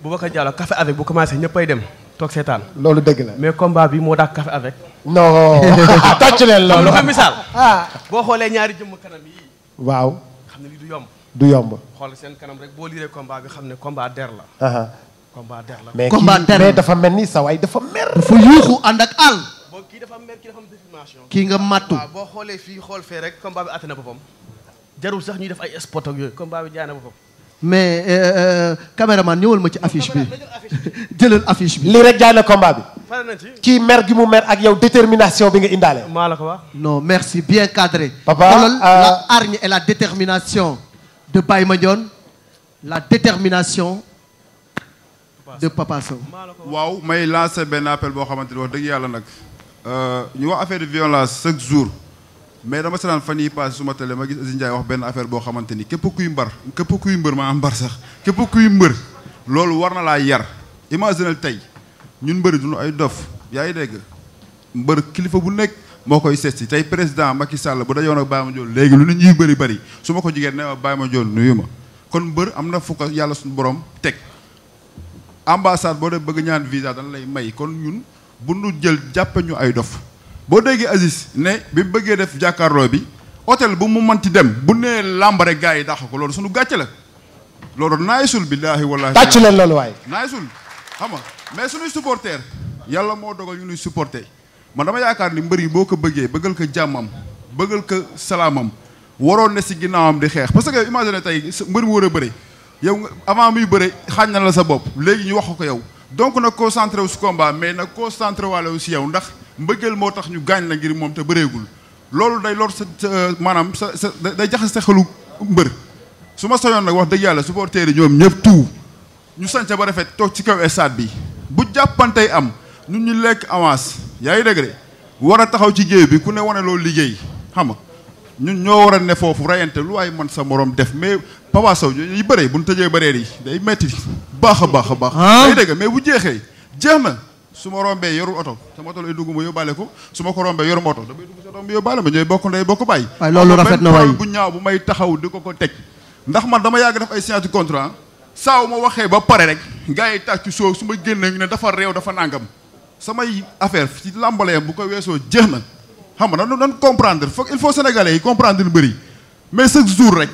Boubacar Diallo café avec bu commencé ñëppay dem toog seetaan. loolu dëgg la mais combat bi moo daak café avec. non tàcc leen loolu. comme misaal. boo xoolee ñaari jëmm kanam yi. waaw. xam ne lii du yomb. du yomb. xool seen kanam rek boo liiree combat bi xam ne combat der la. combat der la. mais dafa mel ni sa waay dafa mer. dafa yuuxu ànd ak àll. boo kii dafa mer kii dafa am déformation. kii nga mattu. waaw boo xoolee fii xool fee rek combat bi àtte na boppam. jarul sax ñuy def ay spot ak yooyu combat bi jaay na boppam. mais caméraman ñëwal ma ci affiche bi jëlal affiche bi. lii rek jaay na combat bi. pare nañ ci. kii mer gi mu mer ak yow détermination bi nga indaale. maa la ko wax. non merci bien cadré. papa la hargne et la détermination de Baye Mandione la détermination de Papa Sow. waaw may lancer benn appel boo xamante ni wax dëgg yàlla nag ñu wax affaire de violence chaque jour mais dama seetaan fan yii passé suma télé ma gis Aziz Ndiaye wax benn affaire boo xamante ni képp kuy mbër maa mbar sax képp kuy mbër loolu war na laa yar. imaginel tey ñun mbëri duñu ay dof yaa ngi dégg mbër kilifa bu nekk moo koy seet si tey président Macky Sall bu dajoon ak Baye Mandione léegi lu nit ñuy bëri su ma ko jigéen ne ma Baye Mandione nuyu ma kon mbër am na fu ko yàlla suñu borom teg ambassade boo dee bëgg ñaan visa dana lay may kon ñun bu nu jël jàppe ñu ay dof boo déggee Aziz ne bi mu bëggee def jàkkaarloo bi hôtel bu mu manti dem bu nee làmb rek gars yi dàq ko loolu suñu gàcce la loolu naayisul billaahi wallaahi tàccu leen loolu waaye naayisul xam nga mais suñuy supporter yàlla moo dogal ñu nuy supporter man dama yaakaar ni mbër yi boo ko bëggee bëggal ko jàmmam bëggal ko salaamam waroon ne si ginnaawam di xeex parce que imagine tey mbër mu war a bëre yow nga avant muy bëre xaañ na la sa bopp léegi ñu wax ko yow donc nag concentré wu si combat mais nag concentré waale wu si yow ndax mbëggeel moo tax ñu gaañ la ngir moom te bëreegul loolu day lor sa maanaam sa day jaxase sa xelu mbër su ma soyoon nag wax dëgg yàlla supporters yi ñoom ñëpp tout ñu sànca ba rafet toog ci kaw stade bi bu jàppantey am ñun ñu lekk avance yaa ngi dégg de war a taxaw ci géew bi ku ne wane loolu liggéey xam nga ñun ñoo war a ne foofu rayante lu waay man sa morom def mais Papa Sow ñuy bëree bu ñu tëjee bëreer yi day metti baax a baax a baax day dégg mais bu jeexee jeex na su ma rombee yorul oto sama oto lay dugg ma yóbbaale ko su ma ko rombee yorum oto damay dugg sa oto ma yóbbaale ma ñooy bokk ndey bokk bàyyi waaye loolu rafet na waay bu ñaaw bu may taxaw di ko teg ndax man dama yàgg def ay signature contrat saaw ma waxee ba pare rek gars yi tàcc soo su ma génnee ñu ne dafa réew dafa nangam samay affaire ci làmbalayam bu ko weesoo jeex na xam nga nan comprendre foog il faut sénégalais yi comprendre lu bëri mais chaque jour rek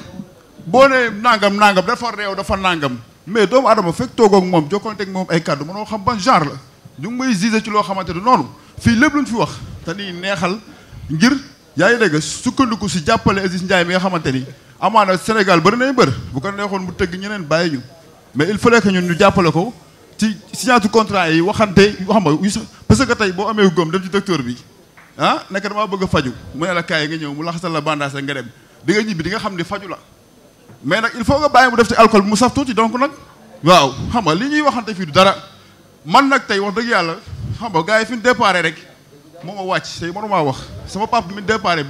boo nee nangam dafa réew dafa nangam mais doomu adama fekk toogoo ak moom jokkalante ak moom ay kàddu mënoo xam ban genre la ñu ngi may gisé ci loo xamante ne noonu fii lépp luñ fi wax te nii neexal ngir yaa ngi dégg sukkandiku si jàppale Aziz Ndiaye mi nga xamante ni amaana Sénégal bëri nay bër bu ko neexoon mu tëgg ñeneen bàyyi ñu mais il fallait que ñun ñu jàppale ko ci signature contrat yi waxante xam nga parce que tey boo amee góom dem ci docteur bi ah nekk damaa bëgg a faju mu ne la kaay nga ñëw mu laxasal la bandage nga dem di nga ñibbi di nga xam ni faju la mais nag il faut nga bàyyi mu def ci alcool bi mu saf tuuti donc nag waaw xam nga li ñuy waxante fii du dara man nag tey wax dëgg yàlla xam nga gars yi fi ñu déparé rek moo ma wàcc tey mënumaa wax sama papa bi mu déparé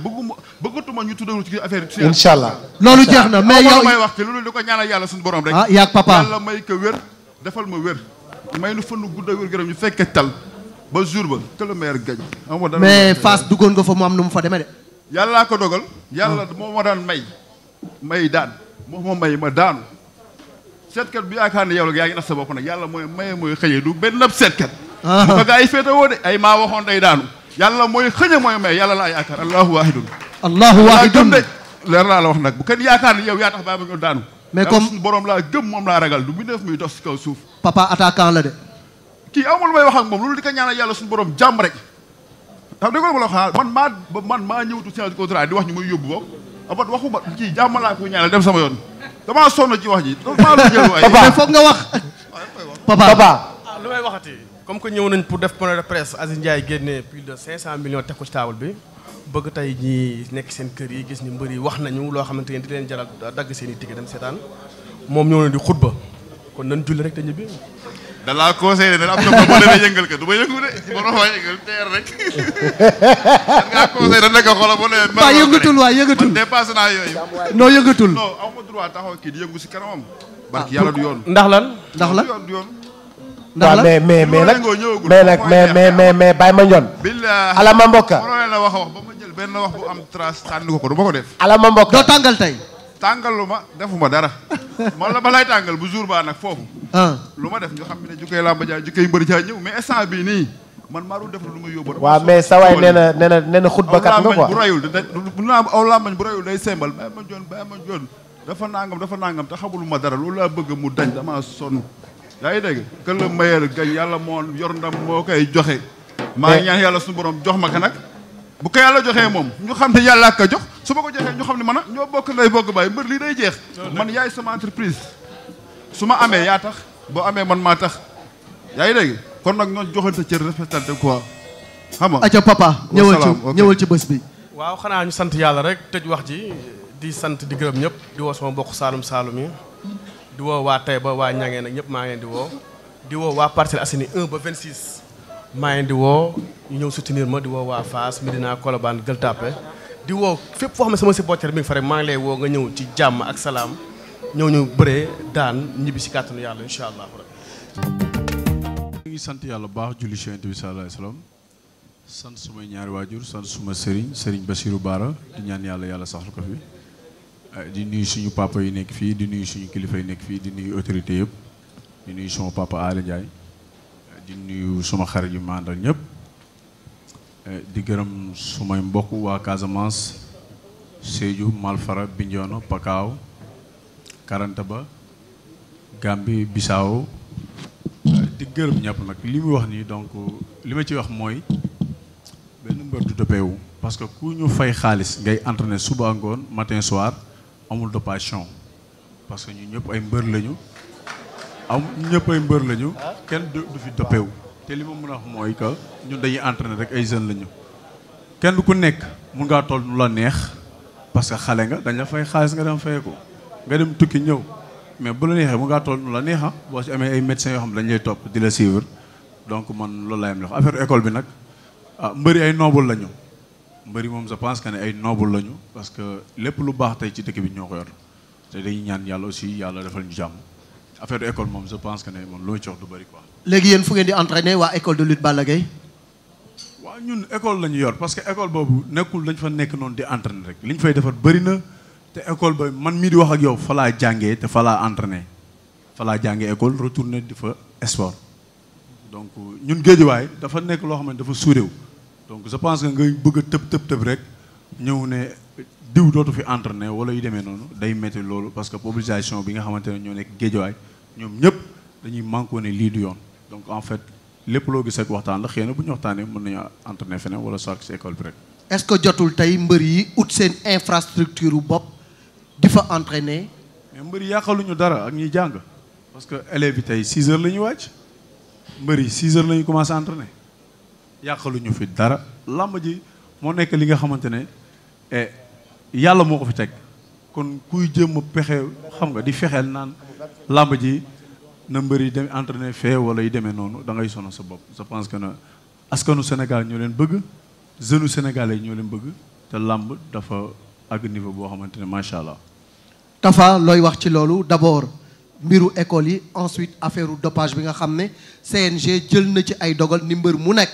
bëggatuma ñu tuddagul ci affaire yi. incha allah loolu jeex na mais yow may wax ci loolu di ko ñaanal yàlla suñu borom rek. ah yaag papa yàlla may ko wér defal ma wér may nu fënn gudd a wér gërëm ñu fekke tal ba jour ba que le meilleur gagne. mais Fass duggoon nga fa mu am nu mu fa demee de. yàllaa ko dogal. yàlla moo ma daan may daan moo ma may ma daanu. seetkat bi yaakaar ne yow la yaa ngi nax sa bopp nag yàlla mooy maye mooy xëyee du benn ab seetkat. bu ko gaa yi féete woo de ay maa waxoon day daanu. yàlla mooy xëñe mooy may yàlla laa yaakaar allahu waahidun. allahu waahidun de leer laa la wax nag bu kenn yaakaar ne yow yaa tax baa ma ñu daanu. mais comme suñu borom laa gëm moom laa ragal du bu def muy dox si kaw suuf. papa attaquant la de. kii amul may wax ak moom loolu di ko ñaanal yàlla suñu borom jàmm rek. xam nga ma la wax man maa ñëwatu signature contrat di wax ñu may yóbbu boobu. abat waxuma kii jàmm laa ko ñaanal dem sama yoon. damaa sonn ci wax ji. maa la jël waaye mais foog nga wax. papa. lu may waxati comme que ñëw nañ pour def point de presse Aziz Ndiaye génnee plus de 500 millions teg ko ci table bi bëgg tey ñi nekk seen kër yi gis ni mbër yi wax nañu loo xamante ne di leen jaral dagg seen i ticket dem seetaan moom ñëw na di xutba kon nañ julli rek te ñibbi. da laa conseillé ne am na ko mën a yëngal ka du ma yëngu de ma doon yëngal teer rek. da ngaa conseillé da nekk xoolal ba ne. waaw yëngatul waay yëngatul man dépassé naa yooyu. non yëngatul. non aw ma droit taxaw kii di yëngu si kanamam. barki yàlla du yoon. ndax lan ndax lan du yoon. waaw mais nag mais Baye Mandione. billahi alama mbokka. mënoo leen a wax ba ma jël benn wax bu am trace tànn ko du ma ko def. alama mbokka doo tàngal tey. tàngalu ma defuma dara. man la ba lay tàngal bu jour ba nag foofu. lu ma def ñu xam ne jukkee làmb ja jukkee mbëri caa ñëw mais instant bii nii man maa doon def lu ma yóbbu. waaw mais sa waay nee na xutbakat nga quoi. bu rayul bu naa aw làmbañ bu rayul day sembal Baye Mandione dafa nangam te xamul ma dara loolu laa bëgg mu dañ damaa sonn. yaa ngi dégg que le meilleur gagne yàlla moo yor ndam moo koy joxe. maa ngi ñaan yàlla suñu borom jox ma ko nag. bu ko yàlla joxee moom ñu xam ne yàlla ak ko jox su ma ko joxee ñu xam ne man ñoo bokk nday bokk baay mbër lii day jeex. man yaay sama entreprise. su ma amee yaa tax boo amee man maa tax. yaa ngi dégg kon nag ñoo joxante cër respectante quoi. xam nga aca papa ñëwal ci bés bi. waaw xanaa ñu sant yàlla rek tëj wax ji di sant di gërëm ñëpp di woo sama mbokk Saalum Saalum yi di woo waa Taïba waa Niangeen nag ñëpp maa ngi leen di woo waa Parcelles Assainies 1 ba 26 maa ngi leen di woo ñu ñëw soutenir ma di woo waa Fass Médina Colobane Gueule Tapée di woo fépp foo xam ne sama supporter mi ngi fa rek maa ngi lay woo nga ñëw ci jàmm ak salaam ñëw ñu bëree daan ñibbi si kàttanu yàlla incha allah. ñu ngi sant yàlla baax julli ci Yonent bi sallallahu alayhi wasallam sant sumay ñaari waajur sant suma sëriñ Bassirou Bara di ñaan yàlla saxal ko fi di nuyu suñu papa yi nekk fii di nuyu suñu kilifa yi nekk fii di nuyu autorité yëpp di nuyu suma papa Aly Ndiaye di nuyu suma xarit yu ma àndal ñëpp di gërëm sumay mbokk waa Casamance Sédhiou Malfara Bignona Pakao Karantaba Gambie Bissau di gërëm ñëpp nag li muy wax nii donc li ma ci wax mooy benn mbër du doppeewu parce que ku ñu fay xaalis ngay entraîner suba ngoon matin soir amul dopation parce que ñu ñëpp ay mbër lañu kenn du fi doppeewu te li ma mën a wax mooy que ñun dañuy entraîner rek ay jeunes lañu kenn ku nekk mun ngaa toll nu la neex parce que xale nga dañ la fay xaalis nga dem fay ko nga dem tukki ñëw mais bu la neexee mun ngaa toll nu la neex boo si amee ay médecins yoo xam ne dañ lay topp di la suivre donc man loolu laa yem wax affaire école bi nag mbëri ay noble lañu mbëri moom je pense que ne ay noble lañu parce que lépp lu baax tey ci dëkk bi ñoo ko yor te dañuy ñaan yàlla aussi yàlla defal ñu jàmm affaire école moom je pense que ne moom lu ma ci wax du bëri quoi. léegi yéen fu ngeen di entraîner waa école de lutte Balla Gaye. waaw ñun école la ñu yor parce que école boobu nekkul dañ fa nekk noonu di entraîner rek li ñu fay defar bëri na te école ba man mii di wax ak yow fa laa jàngee te fa laa entraîner fa laa jàngee école retourner di fa sport donc ñun géejuwaay dafa nekk loo xam ne dafa suurew donc je pense que ngay bëgg a tëb rek ñëw ne diw dootu fi entraîner wala yu demee noonu day métti loolu parce que mobilisation bi nga xamante ne ñoo nekk géejawaay ñoom ñëpp dañuy manqué ne lii du yoon donc en fait lépp loo gis ak waxtaan la xëy na bu ñu waxtaanee mën nañu entraîner feneen wala soit ci école bi rek. est-ce que jotul tey mbër yi ut seen infrastructure bu bopp di fa entraîner. mais mbër yi yàqaluñu dara ak ñuy jàng parce que élèves yi tey 6 heures la ñuy wàcc mbër yi 6 heures la ñuy commencé entraîner yàqaluñu fi dara làmb ji moo nekk li nga xamante ne yàlla moo ko fi teg kon kuy jéem a pexe xam nga di fexeel naan làmb ji na mbër yi dem entraîner fee wala yu demee noonu da ngay sonal sa bopp je pense que ne askanu Sénégal ñoo leen bëgg jeunes sénégalais ñoo leen bëgg te làmb dafa àgg niveau boo xamante ne macha allah. Tafa looy wax ci loolu d'abord mbiru école yi ensuite affaire u dopage bi nga xam ne CNG jël na ci ay dogal ni mbër mu nekk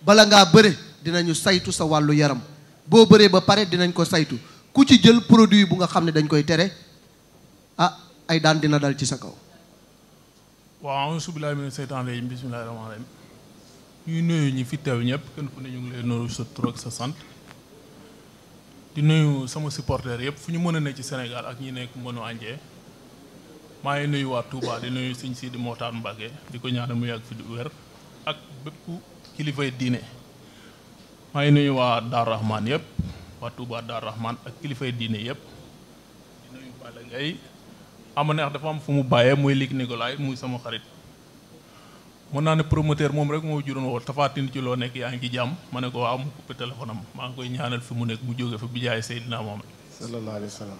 bala ngaa bëre dinañu saytu sa wàllu yaram boo bëree ba pare dinañ ko saytu ku ci jël produit bu nga xam ne dañ koy tere ah ay daan dina dal ci sa kaw. waaw subilaay mina seytaan rajim bismillahi rahmaani rahim ñuy nuyu ñi fi teew ñëpp kenn ku ne ñu ngi lay nuyu sa tur ak sa sant di nuyu sama supporter yëpp fu ñu mën a ne ci Sénégal ak ñi nekk mënu ànjee maa ngi nuyu waa Touba di nuyu sëñ Sidi Mokhtar Mbacké di ko ñaanal mu yàgg fi du wér ak bépp kilifay diine maa ngi nuyu waa Dar Rahman yëpp waa Touba Dar Rahman ak kilifay diine yëpp di nuyu Balla Gaye ama neex dafa am fu mu bàyyee muy Luc Nicolaï muy sama xarit mën naa ne promoteur moom rek moo juróon woo Tapha Tine ci loo nekk yaa ngi ci jàmm ma ne ko waaw mu coupé téléphone am maa ngi koy ñaanal fi mu nekk mu jóge fa bi jaay Seydina Mohamed sallallahu alayhi wa sallam.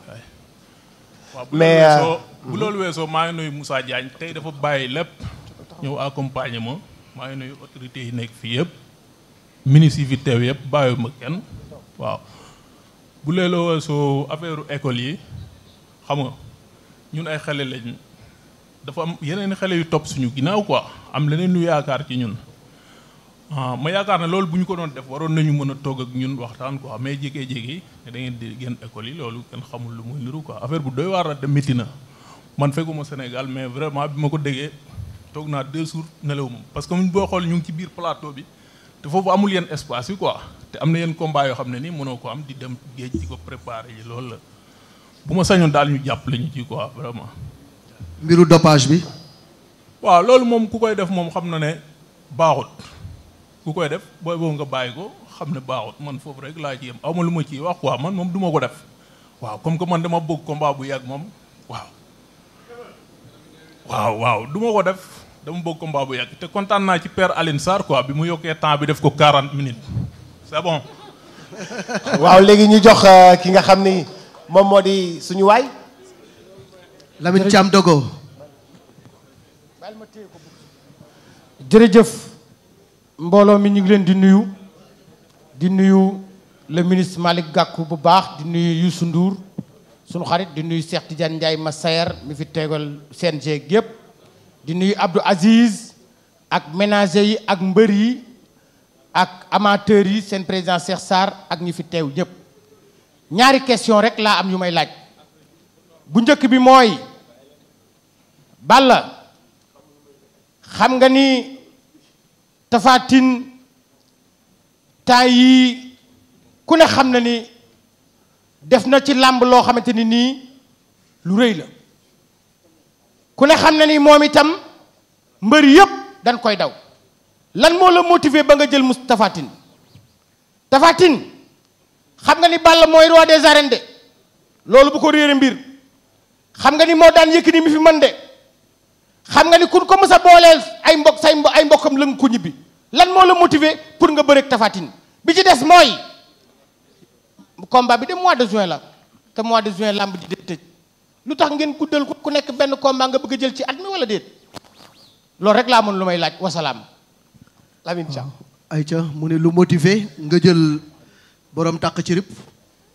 waaw mais bu loolu weesoo maa ngi nuyu Moussa Diagne tey dafa bàyyi lépp ñëw accompagner ma maa ngi nuyu autorités yi nekk fii yëpp ministres yi fi teew yëpp bàyyi ma kenn waaw bu loolu weesoo affaire école yi xam nga ñun ay xale lañ dafa am yeneen xale yu topp suñu ginnaaw quoi am leneen ñu yaakaar ci ñun ma yaakaar ne loolu bu ñu ko doon def waroon nañu mën a toog ak ñun waxtaan quoi mais jékki-jékki ne da ngeen di génn école yi loolu kenn xamul lu muy niru quoi affaire bu doy waar la te métti na man fekkuma Sénégal mais vraiment bi ma ko déggee toog naa 2 jours nelaw moom parce que boo xool ñu ngi ci biir plateau bi te foofu amul yenn espace yi quoi te am na yenn combat yoo xam ne nii mënoo ko am di dem géej di ko préparer yi loolu la bu ma sañoon daal ñu jàppale ñu ci quoi vraiment. mbiru dopage bi. waaw loolu moom ku koy def moom xam na ne baaxut ku koy def booy boobu nga bàyyi ko xam ne baaxut man foofu rek laa ci yem aw ma lu ma ciy wax quoi man moom du ma ko def waaw comme que man dama bëgg combat bu yàgg moom waaw du ma ko def dama bëgg combat bu yàgg te kontaan naa ci père Aline Sarr quoi bi mu yokkee temps bi def ko 40 minutes c'est bon. waaw léegi ñu jox ki nga xam ni moom moo di suñu waay. Lamine Thiam Dogo. jërëjëf mbooloo mi ñu ngi leen di nuyu le ministre Malick Gakou bu baax di nuyu Youssou Ndour sunu xarit di nuyu Cheikh Tidiane Ndiaye Massaer mi fi tegal CNG gépp di nuyu Abdou Aziz ak ménager yi ak mbër yi ak amateurs yi seen président Cheikh Sarr ak ñi fi teew ñëpp ñaari question rek laa am yu may laaj bu njëkk bi mooy Balla xam nga ni Tapha Tine temps yi ku ne xam na ni def na ci làmb loo xamante ni nii lu rëy la ku ne xam na ni moom itam mbër yëpp dañ koy daw lan moo la motiver ba nga jël mus Tapha Tine Tapha Tine xam nga ni Balla mooy roi des arènes de loolu bu ko réere mbir xam nga ni moo daan Yékini mi fi mën de xam nga ni kun ko mës a booleel ay mbokkam lëng ko ñibbi lan moo la motiver pour nga bëreeg Tapha Tine bi ci des mooy combat bi de mois de juin la te mois de juin lamb ji de tëj lu tax ngeen guddal ko ku nekk benn combat nga bëgg a jël ci at mi wala déet loolu rek laa mën lu may laaj wasalaam. Lamine Thiam. ayca mu ne lu motiver nga jël borom tàq ci rip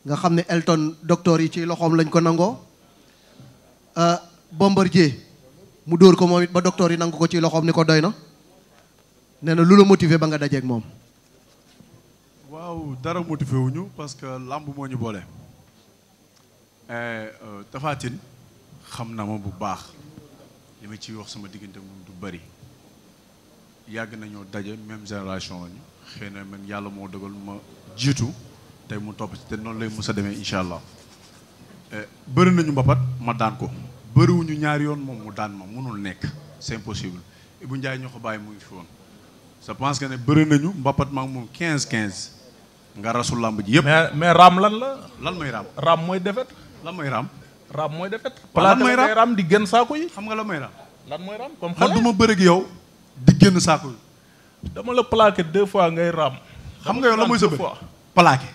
nga xam ne Elton docteur yi ci loxoom lañ ko nangoo Bombardier mu dóor ko moom it ba docteur yi nangu ko ci loxoom ni ko doy na nee na lu la motiver ba nga dajeeg moom. waaw dara motivé wuñu parce que làmb moo ñu boole. Tapha Tine xam na ma bu baax li ma ciy wax sama diggante moom du bari yàgg nañoo daje même génération lañu xëy na man yàlla moo dogal ma jiitu tey mu topp ci te noonu lay mës a demee incha allah bëri nañu mbapat ma daan ko bëriwuñu ñaari yoon moom mu daan ma mënul nekk c'est impossible Ibou Ndiaye ñoo ko bàyyi mu ngi fi woon je pense que ne bëri nañu mbapat ma moom 15-15 nga rasul làmb ji yëpp. mais raam lan la. lan mooy raam. raam mooy defet. lan mooy raam. raam mooy defet. lan mooy raam di génn saako yi. xam nga lan mooy raam. lan mooy raam comme man du ma bëreeg yow di génn saako yi. dama la plaqué 2 fois ngay raam. xam nga yow la mooy sa bëri plaqué.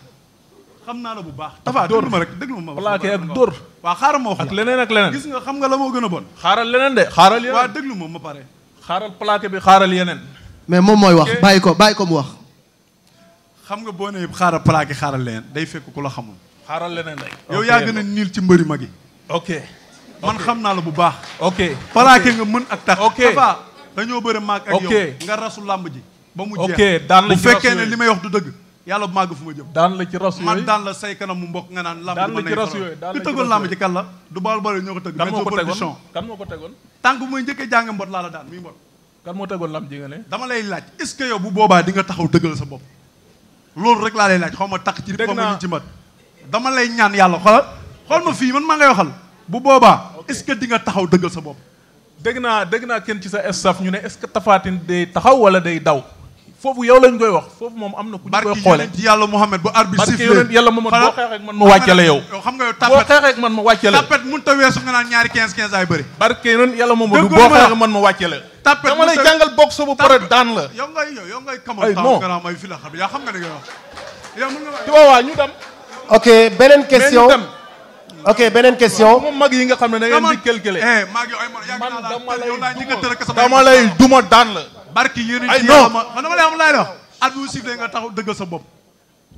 xam naa la bu baax. Tapha déglu ma rek déglu ma. plaqué ak dóor. waaw xaaral ma wax ak leneen ak leneen. gis nga xam nga la moo gën a bon. xaaral leneen de xaaral yeneen. waaw déglu ma pare. xaaral plaqué bi xaaral yeneen. mais moom mooy wax bàyyi ko mu wax. xam nga boo nee xaaral plaqué xaaral leneen day fekk ku la xamul. xaaral leneen rek. yow yaa gën a niil ci mbëri mag yi. ok. man xam naa la bu baax. ok plaqué nga mën ak tax. ok Tapha dañoo bëri maag ak yow. nga rasu làmb ji. ba mu jeex daan la bu fekkee ne li may wax du dëgg. yàlla bu màgg fu ma jëm. daan la ci rasu yooyu man daan la say kanam mu mbokk nga naan làmb daan la ci rasu yooyu ku tëggoon làmb ji kan la du baal bale ñoo ko tëgg. kan moo ko tegoon kan moo ko tegoon. tànk bu may njëkkee jàng mbot laa la daan muy mbot. kan moo tegoon làmb ji nga ne. dama lay laaj est-ce que yow bu boobaa di nga taxaw dëggal sa bopp loolu rek laa lay laaj xaw ma takk ci xaw ma ci mat dama lay ñaan yàlla xool ma fii man maa ngay waxal bu boobaa est-ce que di nga taxaw dëggal sa bopp. dégg naa kenn ci sa staff ñu ne est-ce que Tapha Tine day taxaw wala day daw foofu yow lañ koy wax foofu moom am na ku ñu koy xoolee barki yàlla Mouhamed bu arbitre sifflé barki yàlla Mouhamed boo xeexee ak man ma wàccale yow xam nga yow boo xeexee ak man ma wàccale tapet mënut a weesu nga naan ñaari 15 ay bëri barki yàlla Mouhamed boo xeexee ak man ma wàccale tapet dama lay jàngal boxe ba pare daan la yow ngay kamal taw nga naan may fi la xam yaa xam nga ne nga wax yow mën nga ci waawaa ñu dem ok beneen question ok beneen question moom mag yi nga xam ne da ngeen di calculer mag yow ay man dama lay duma daan la barki yéen ci yàlla ma dama lay am laay wax at bu sifflé nga taxaw dëggal sa bopp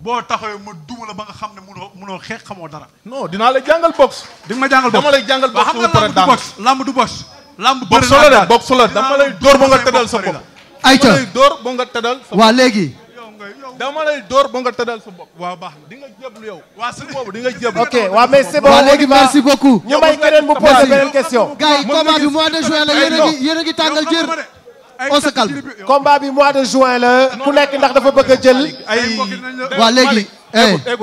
boo taxawee ma duma la ba nga xam ne munoo xeex xamoo dara non dinaa la jàngal boxe di nga ma jàngal boxe dama lay jàngal boxe xam nga lamb du boxe lamb boxe la de boxe la dama lay dóor ba nga tëddal sa bopp ayca dama lay dóor ba nga tëddal sa bopp waa léegi dama lay dóor ba nga tëddal sa bopp waaw baax di nga jéblu yow waa si boobu di nga jéblu ok waaw mais c'est bon waa léegi merci beaucoup ñu may keneen mu poser beneen question gars yi combat bi mois de juin la yéen a ngi tàngal jër on se calme combat bi mois de juin la ku nekk ndax dafa bëgg a jël waa léegi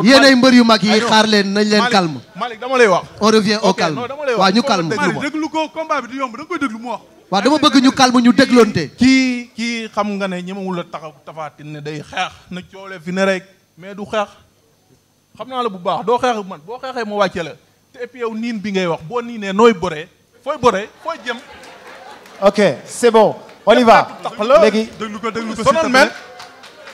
yéen ay mbër yu mag yi xaar leen nañ leen calme Malick dama lay wax on revient au calme waa ñu calme déglu ko combat bi du yomb da nga koy déglu mu wax waaw dama bëgg ñu calme ñu dégloonte kii xam nga ne ñemewul a taxaw Tapha Tine ne day xeex na coole fi ne rek mais du xeex xam naa la bu baax doo xeex ak man boo xeexee ma wàcce la te et puis yow niin bi ngay wax boo niinee nooy bëree fooy jëm ok c'est bon on y va léegi déglu ko sonoon mel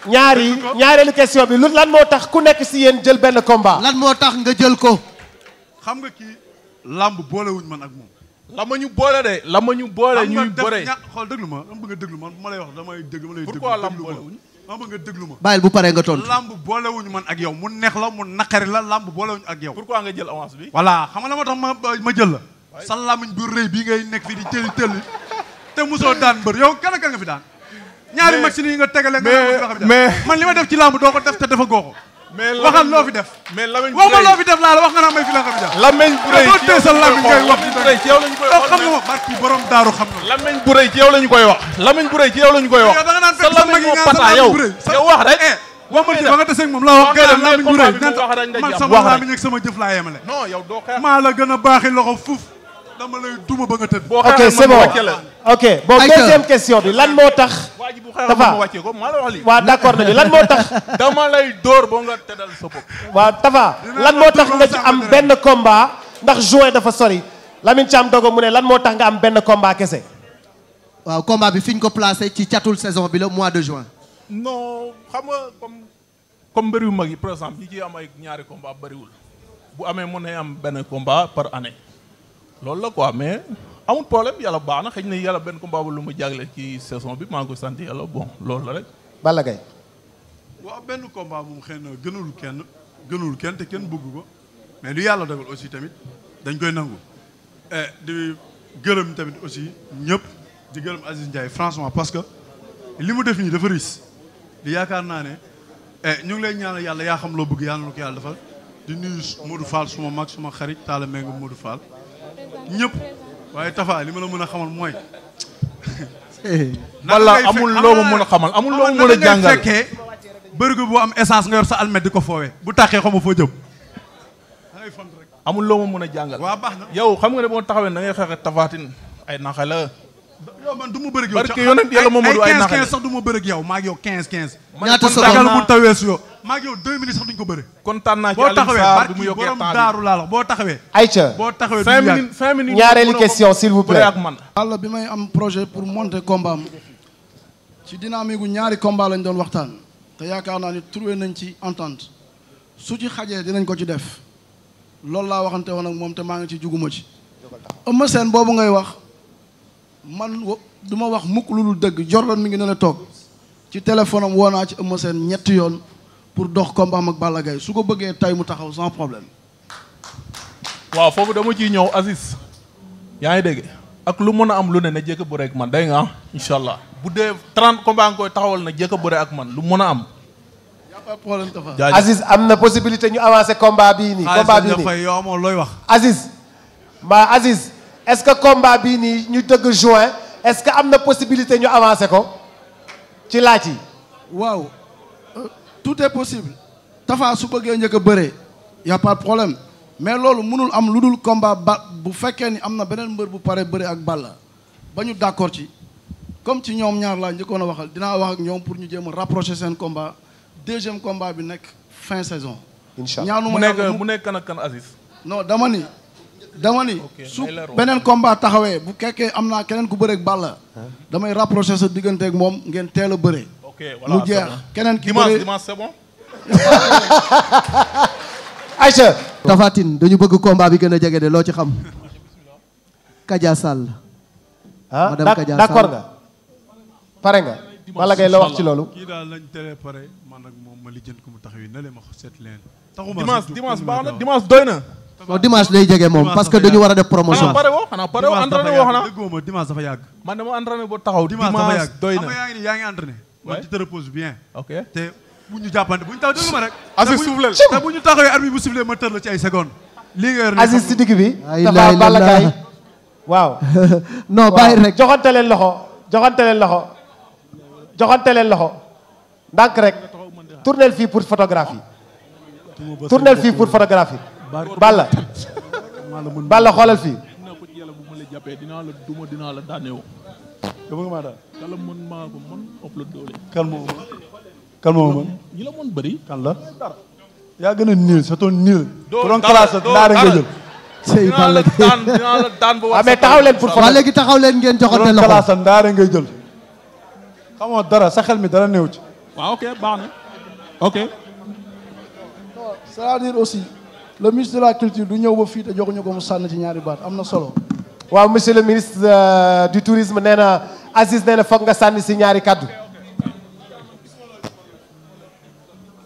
ñaareelu question bi lan moo tax ku nekk si yéen jël benn combat lan moo tax nga jël ko xam nga kii lamb boolewuñ man ak moom la ma ñu boole de la ma ñu boole ñuy bëre xool déglu ma dama bëgg a déglu man bu ma lay wax damay dégg ma lay déglu pourquoi lamb boolewuñ ma bëgg nga déglu ma bàyyil bu paree nga tontu lamb boolewuñu man ak yow mu neex la mu naqari la lamb boolewuñu ak yow pourquoi nga jël avance bi voilà xam nga la moo tax ma jël la sa lamiñ bu rëy bii ngay nekk fii di tëlli te mosoo daan mbër yow kan nga fi daan ñaari match yi nga tegale nga mais man li ma def ci lamb doo ko def te dafa goo ko mais waxal loo fi def mais lamiñ bu rëy waxal loo fi def laa la wax nga naa may fi la nga fi def lamiñ bu rëy doo tee sa lamiñ ngay wax ci yow lañu koy wax xam nga ma barki borom daaru xam nga lamiñ bu rëy ci yow lañu koy wax lamiñ bu rëy ci yow lañu koy wax yow da nga naan fekk sa lamiñ moo pata yow wax rek wax ma ba nga taseeg moom la wax kay lamiñ bu rëy man sama lamiñ ak sama jëf laa yemale non yow doo xeex maa la gën a baaxi loxo fuuf dama lay duma ba nga tëdd ok c'est bon ok bon deuxième question bi lan moo tax Tapha waaw d'accord nañu lan moo tax dama lay dóor ba nga tëddal sa bopp waaw Tapha lan moo tax nga ci am benn combat ndax juin dafa sori Lamine Thiam dogo mu ne lan moo tax nga am benn combat kese waaw combat bi fi ñu ko placé ci catul saison bi la mois de juin non xam nga comme mbër yu mag yi par exemple ñi ciy am ay ñaari combat bariwul bu amee mën na am benn combat par année loolu la quoi mais amul problème yàlla baax na xëy na yàlla benn combat bu lu mu jagle ci saison bi maa ngi koy sant yàlla bon loolu la rek. Balla Gaye. waaw benn combat moom xëy na gënul kenn te kenn bëgg ko mais lu yàlla dogal aussi tamit dañ koy nangu. di gërëm tamit aussi ñëpp di gërëm Aziz Ndiaye franchement parce que li mu def nii dafa riis di yaakaar naa ne ñu ngi lay ñaanal yàlla yaa xam loo bëgg yàlla na ko yàlla defal di nuyu Modou Fall suma mag suma xarit Talla Mbengue Modou Fall. ñëpp waaye Tapha li ma la mën a xamal mooy. walla amul loo ma mën a xamal amul loo ma mën a jàngal fekkee bërigo boo am essence nga yor sa almet di ko foowee bu tàkkee xaw ma foo jëm. amul loo ma mën a jàngal. waaw baax na yow xam nga ne boo taxawee da ngay xeex ak Tapha Tine ay naxe la. yow man du ma bëri ak yow. barke yonent yàlla Mamadou ay naxe la 15 sax du ma bëri ak yow maa ak yow 15. ñaata seconde mu taweesu yow maa ak yow 2 minutes sax duñ ko bëri. kontaan naa ci boo taxawee Alioune Sarr bi mu yokkee borom temps bi daaru laa la boo taxawee. Aïcha boo taxawee 5 minutes ñaareelu question s'il vous plaît. Yàlla bi may am projet pour monter combat am ci dynamique gu ñaari combat lañ doon waxtaan te yaakaar naa ni trouvé nañ ci entente su ci xajee dinañ ko ci def loolu laa waxante woon ak moom te maa ngi ci juguma ci. Eumeu Sène boobu ngay wax man du ma wax mukk lu dul dëgg Jordan mi ngi ne la toog ci téléphone am woo naa ci Eumeu Sène ñetti yoon pour dox combat am ak Balla Gaye su ko bëggee tay mu taxaw sans problème. waaw foofu dama ciy ñëw Aziz yaa ngi dégg ak lu mën a am lu ne na jékk a bëre ak man day nga incha allah bu dee 30 combat nga koy taxawal na jékk a bëre ak man lu mën a am. Aziz am na possibilité ñu avancer combat bii nii. combat bii nii yow amoo looy wax. Aziz est-ce que combat bii nii ñu dëgg juin est-ce que am na possibilité ñu avancer ko ci laaj yi. waaw tout est possible. Tafa su bëggee njëkk a bëree y a pas de problème mais loolu mënul am lu dul combat ba bu fekkee ni am na beneen mbër bu pare bëri ak Balla ba ñu d'accord ci comme ci ñoom ñaar laa njëkkoon a waxal dinaa wax ak ñoom pour ñu jéem a rapprocher seen combat deuxième combat bi nekk fin saison. incha allah mu nekk kan ak kan Aziz. non dama ni su beneen combat taxawee bu kekkee am naa keneen ku bëre ak Balla damay rapprocher sa diggante ak moom ngeen teel a bëre. mu jeex keneen ki bëre dimanche c'est bon. Aïcha. Tapha Tine dañu bëgg combat bi gën a jege de loo ci xam. Kadia Sall. madame Kadia Sall d'accord nga. pare nga. Balla Gaye la wax ci loolu. kii daal lañ tere pare man ak moom ma lijjanti ko mu taxaw yi ne leen ma seet leen. dimanche baax na dimanche doy na. non dimanche lay jege moom parce que dañu war a def promotion. xanaa pare woo entraîné woo xanaa. déggoo ma dimanche dafa yàgg. man dama entraîné ba taxaw. dimanche doy na yaa ngi entraîné. man tu te reposes bien. ok te bu ñu jàppante bu ñu taw déglu ma rek. Aziz soufflé te bu ñu taxawee arbitre bu soufflé ma tër la ci ay secondes. lii nga yor nii Aziz si digg bi. Tafa Balla Gaye waaw. non bàyyi rek joxante leen loxo joxante leen loxo. joxante leen loxo. ndànk rek. tournel fii pour photographie. tournel fii pour photographie. Balla. Balla xoolal fii. dinaa la duma dinaa la daaneewu. dama nga maa daal. kala mën maa ko mën ëpp la doole. kan moo mën. kan moo mën. ñi la mën bëri. kan la. yaa gën a niil c'est un niil. doo classe daara nga jël. sey Balla dinaa la daan ba wax. mais taxaw leen pour. waaw léegi taxaw leen ngeen joxante loxo. classe daara ngay jël. xamoo dara sa xel mi dara néew ci. waaw ok baax na ok. c'est-à-dire aussi le ministre de la culture du ñëw ba fii te joxuñu ko mu sànni ci ñaari baat am na solo. waaw monsieur le ministre du tourisme nee na Aziz nee na foog nga sànni si ñaari kaddu.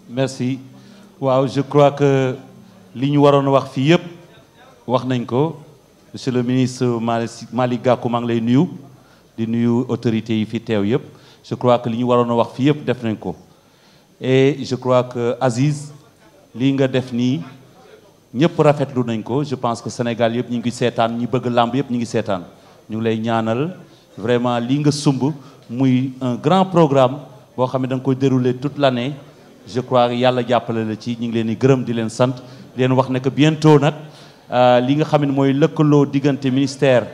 merci waaw je crois que li ñu waroon wax fii yëpp wax nañ ko monsieur le ministre Malick Gakou maa ngi lay nuyu di nuyu autorités yi fi teew yëpp je crois que li ñu waroon wax fii yëpp def nañ ko et je crois que Aziz lii nga def nii ñëpp rafetlu nañ ko je pense que Sénégal yëpp ñu ngi seetaan ñi bëgg làmb yëpp ñu ngi seetaan ñu ngi lay ñaanal vraiment lii nga sumb muy un grand programme boo xam ne da nga koy dérouler toute l'année je crois que yàlla jàppale la ci ñu ngi leen di gërëm di leen sant di leen wax ne que bientôt nag li nga xam ne mooy lëkkaloo diggante ministère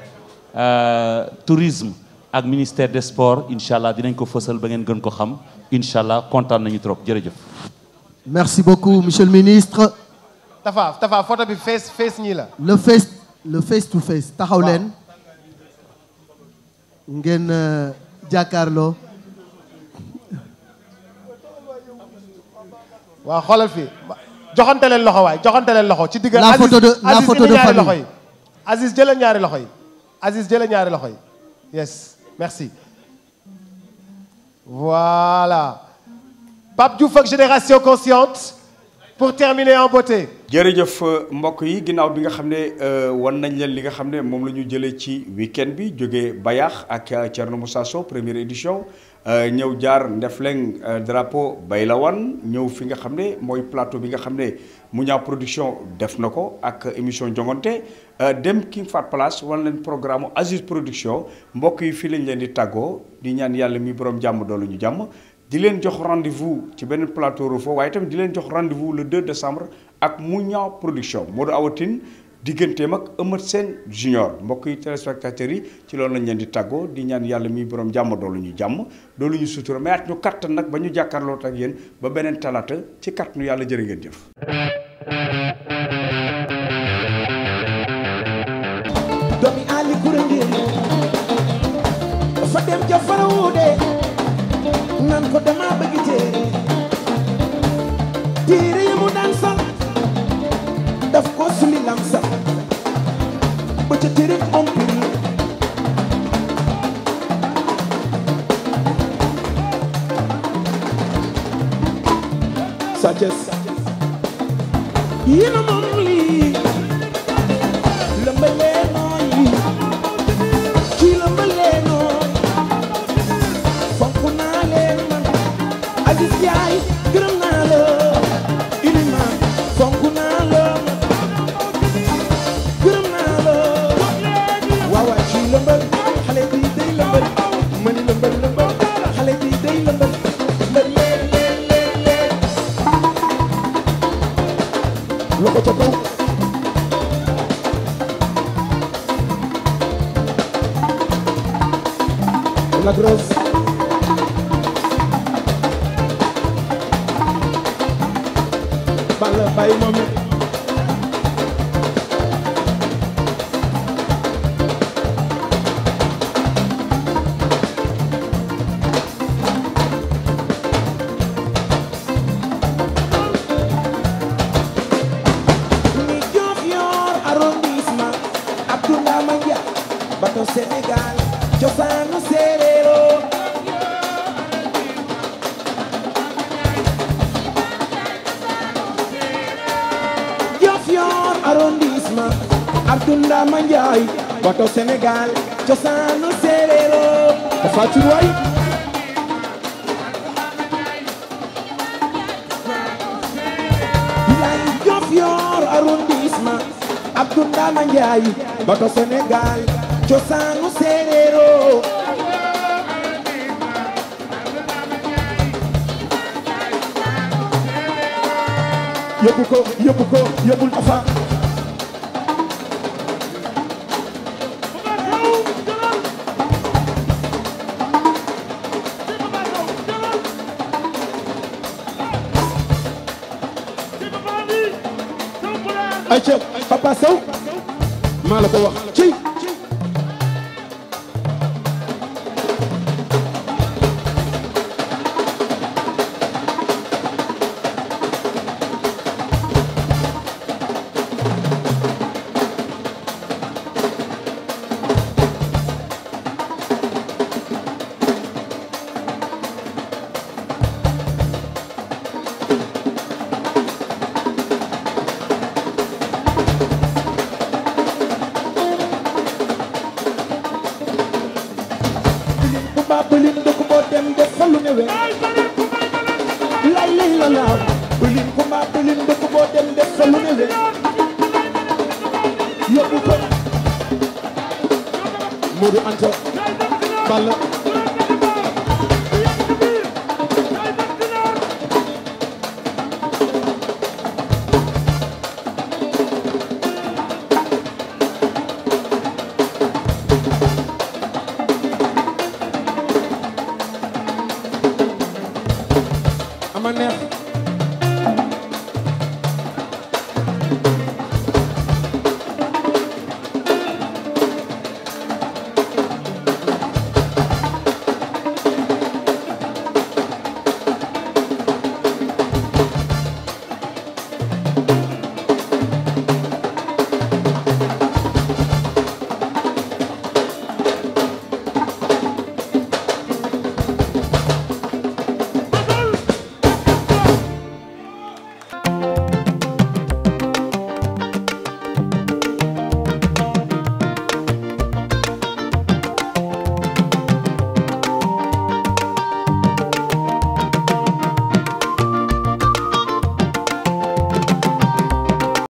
tourisme ak ministère des sports incha allah dinañ ko fësal ba ngeen gën ko xam incha allah kontaan nañu trop jërëjëf. merci beaucoup monsieur le ministre. Tafa photo bi face ñii la. le face to face taxaw leen ngeen jàkkaarloo. waaw xoolal fii joxante leen loxo waay joxante leen loxo ci digg. la photo de famille Aziz jëlee ñaari loxo yi. Aziz jëlee ñaari loxo yi. yes merci. voilà. Pape Diouf ak Génération Consciente pour terminer en beauté. jërëjëf mbokk yi ginnaaw bi nga xam ne wan nañ leen li nga xam ne moom la ñu jëlee ci week-end bi jógee Bayax ak Thierno Moussa Sow première édition ñëw jaar Ndefleng drapeau Baylawan ñëw fi nga xam ne mooy plateau bi nga xam ne Mouniang production def na ko ak émission jongante dem King Fahd Palace wan leen programme Aziz production mbokk yi fii lañ leen di tàggoo di ñaan yàlla mi borom jàmm doolu ñu jàmm. di leen jox rendez-vous ci benn plateau Rofo waaye tamit di leen jox rendez-vous le 2 décembre ak Mouniang production Modou Awatine digganteem ak Eumeu Sène junior mbokk yi téléspectateurs yi ci loolu lañ leen di tàggoo di ñaan yàlla mi borom jàmm doolu ñu jàmm doolu ñu sutura mayaat ñu kattan nag ba ñu jàkkaarloo ak yéen ba beneen talaata ci kattanu yàlla jërë ngeen jëf. doomi Ali Kouré fa dem ja farawude nan ko dama bëgg téere yi mu daan sol daf ko suli lam sax ba ca téere ompiri Sathies yéena moom lii lëmbalee nooyi ca kaw la grosse Balla bay moom bato Sénégal cosaanu séeréero Diofior arrondissement Abdoulaye Mandiaye bato Sénégal cosaanu séeréero dafa ci way lay Diofior arrondissement Abdoulaye Mandiaye bato Sénégal cosaanu séeréero yóbbu ko yóbbul afa ayca Papa Sow maa la ko wax ci bëlin dëkk boo dem def fa lu ne we lay la laaw bëlin ku ma bëlin dëkk boo dem def fa lu ne we yóbbu ko Modou Anta Balla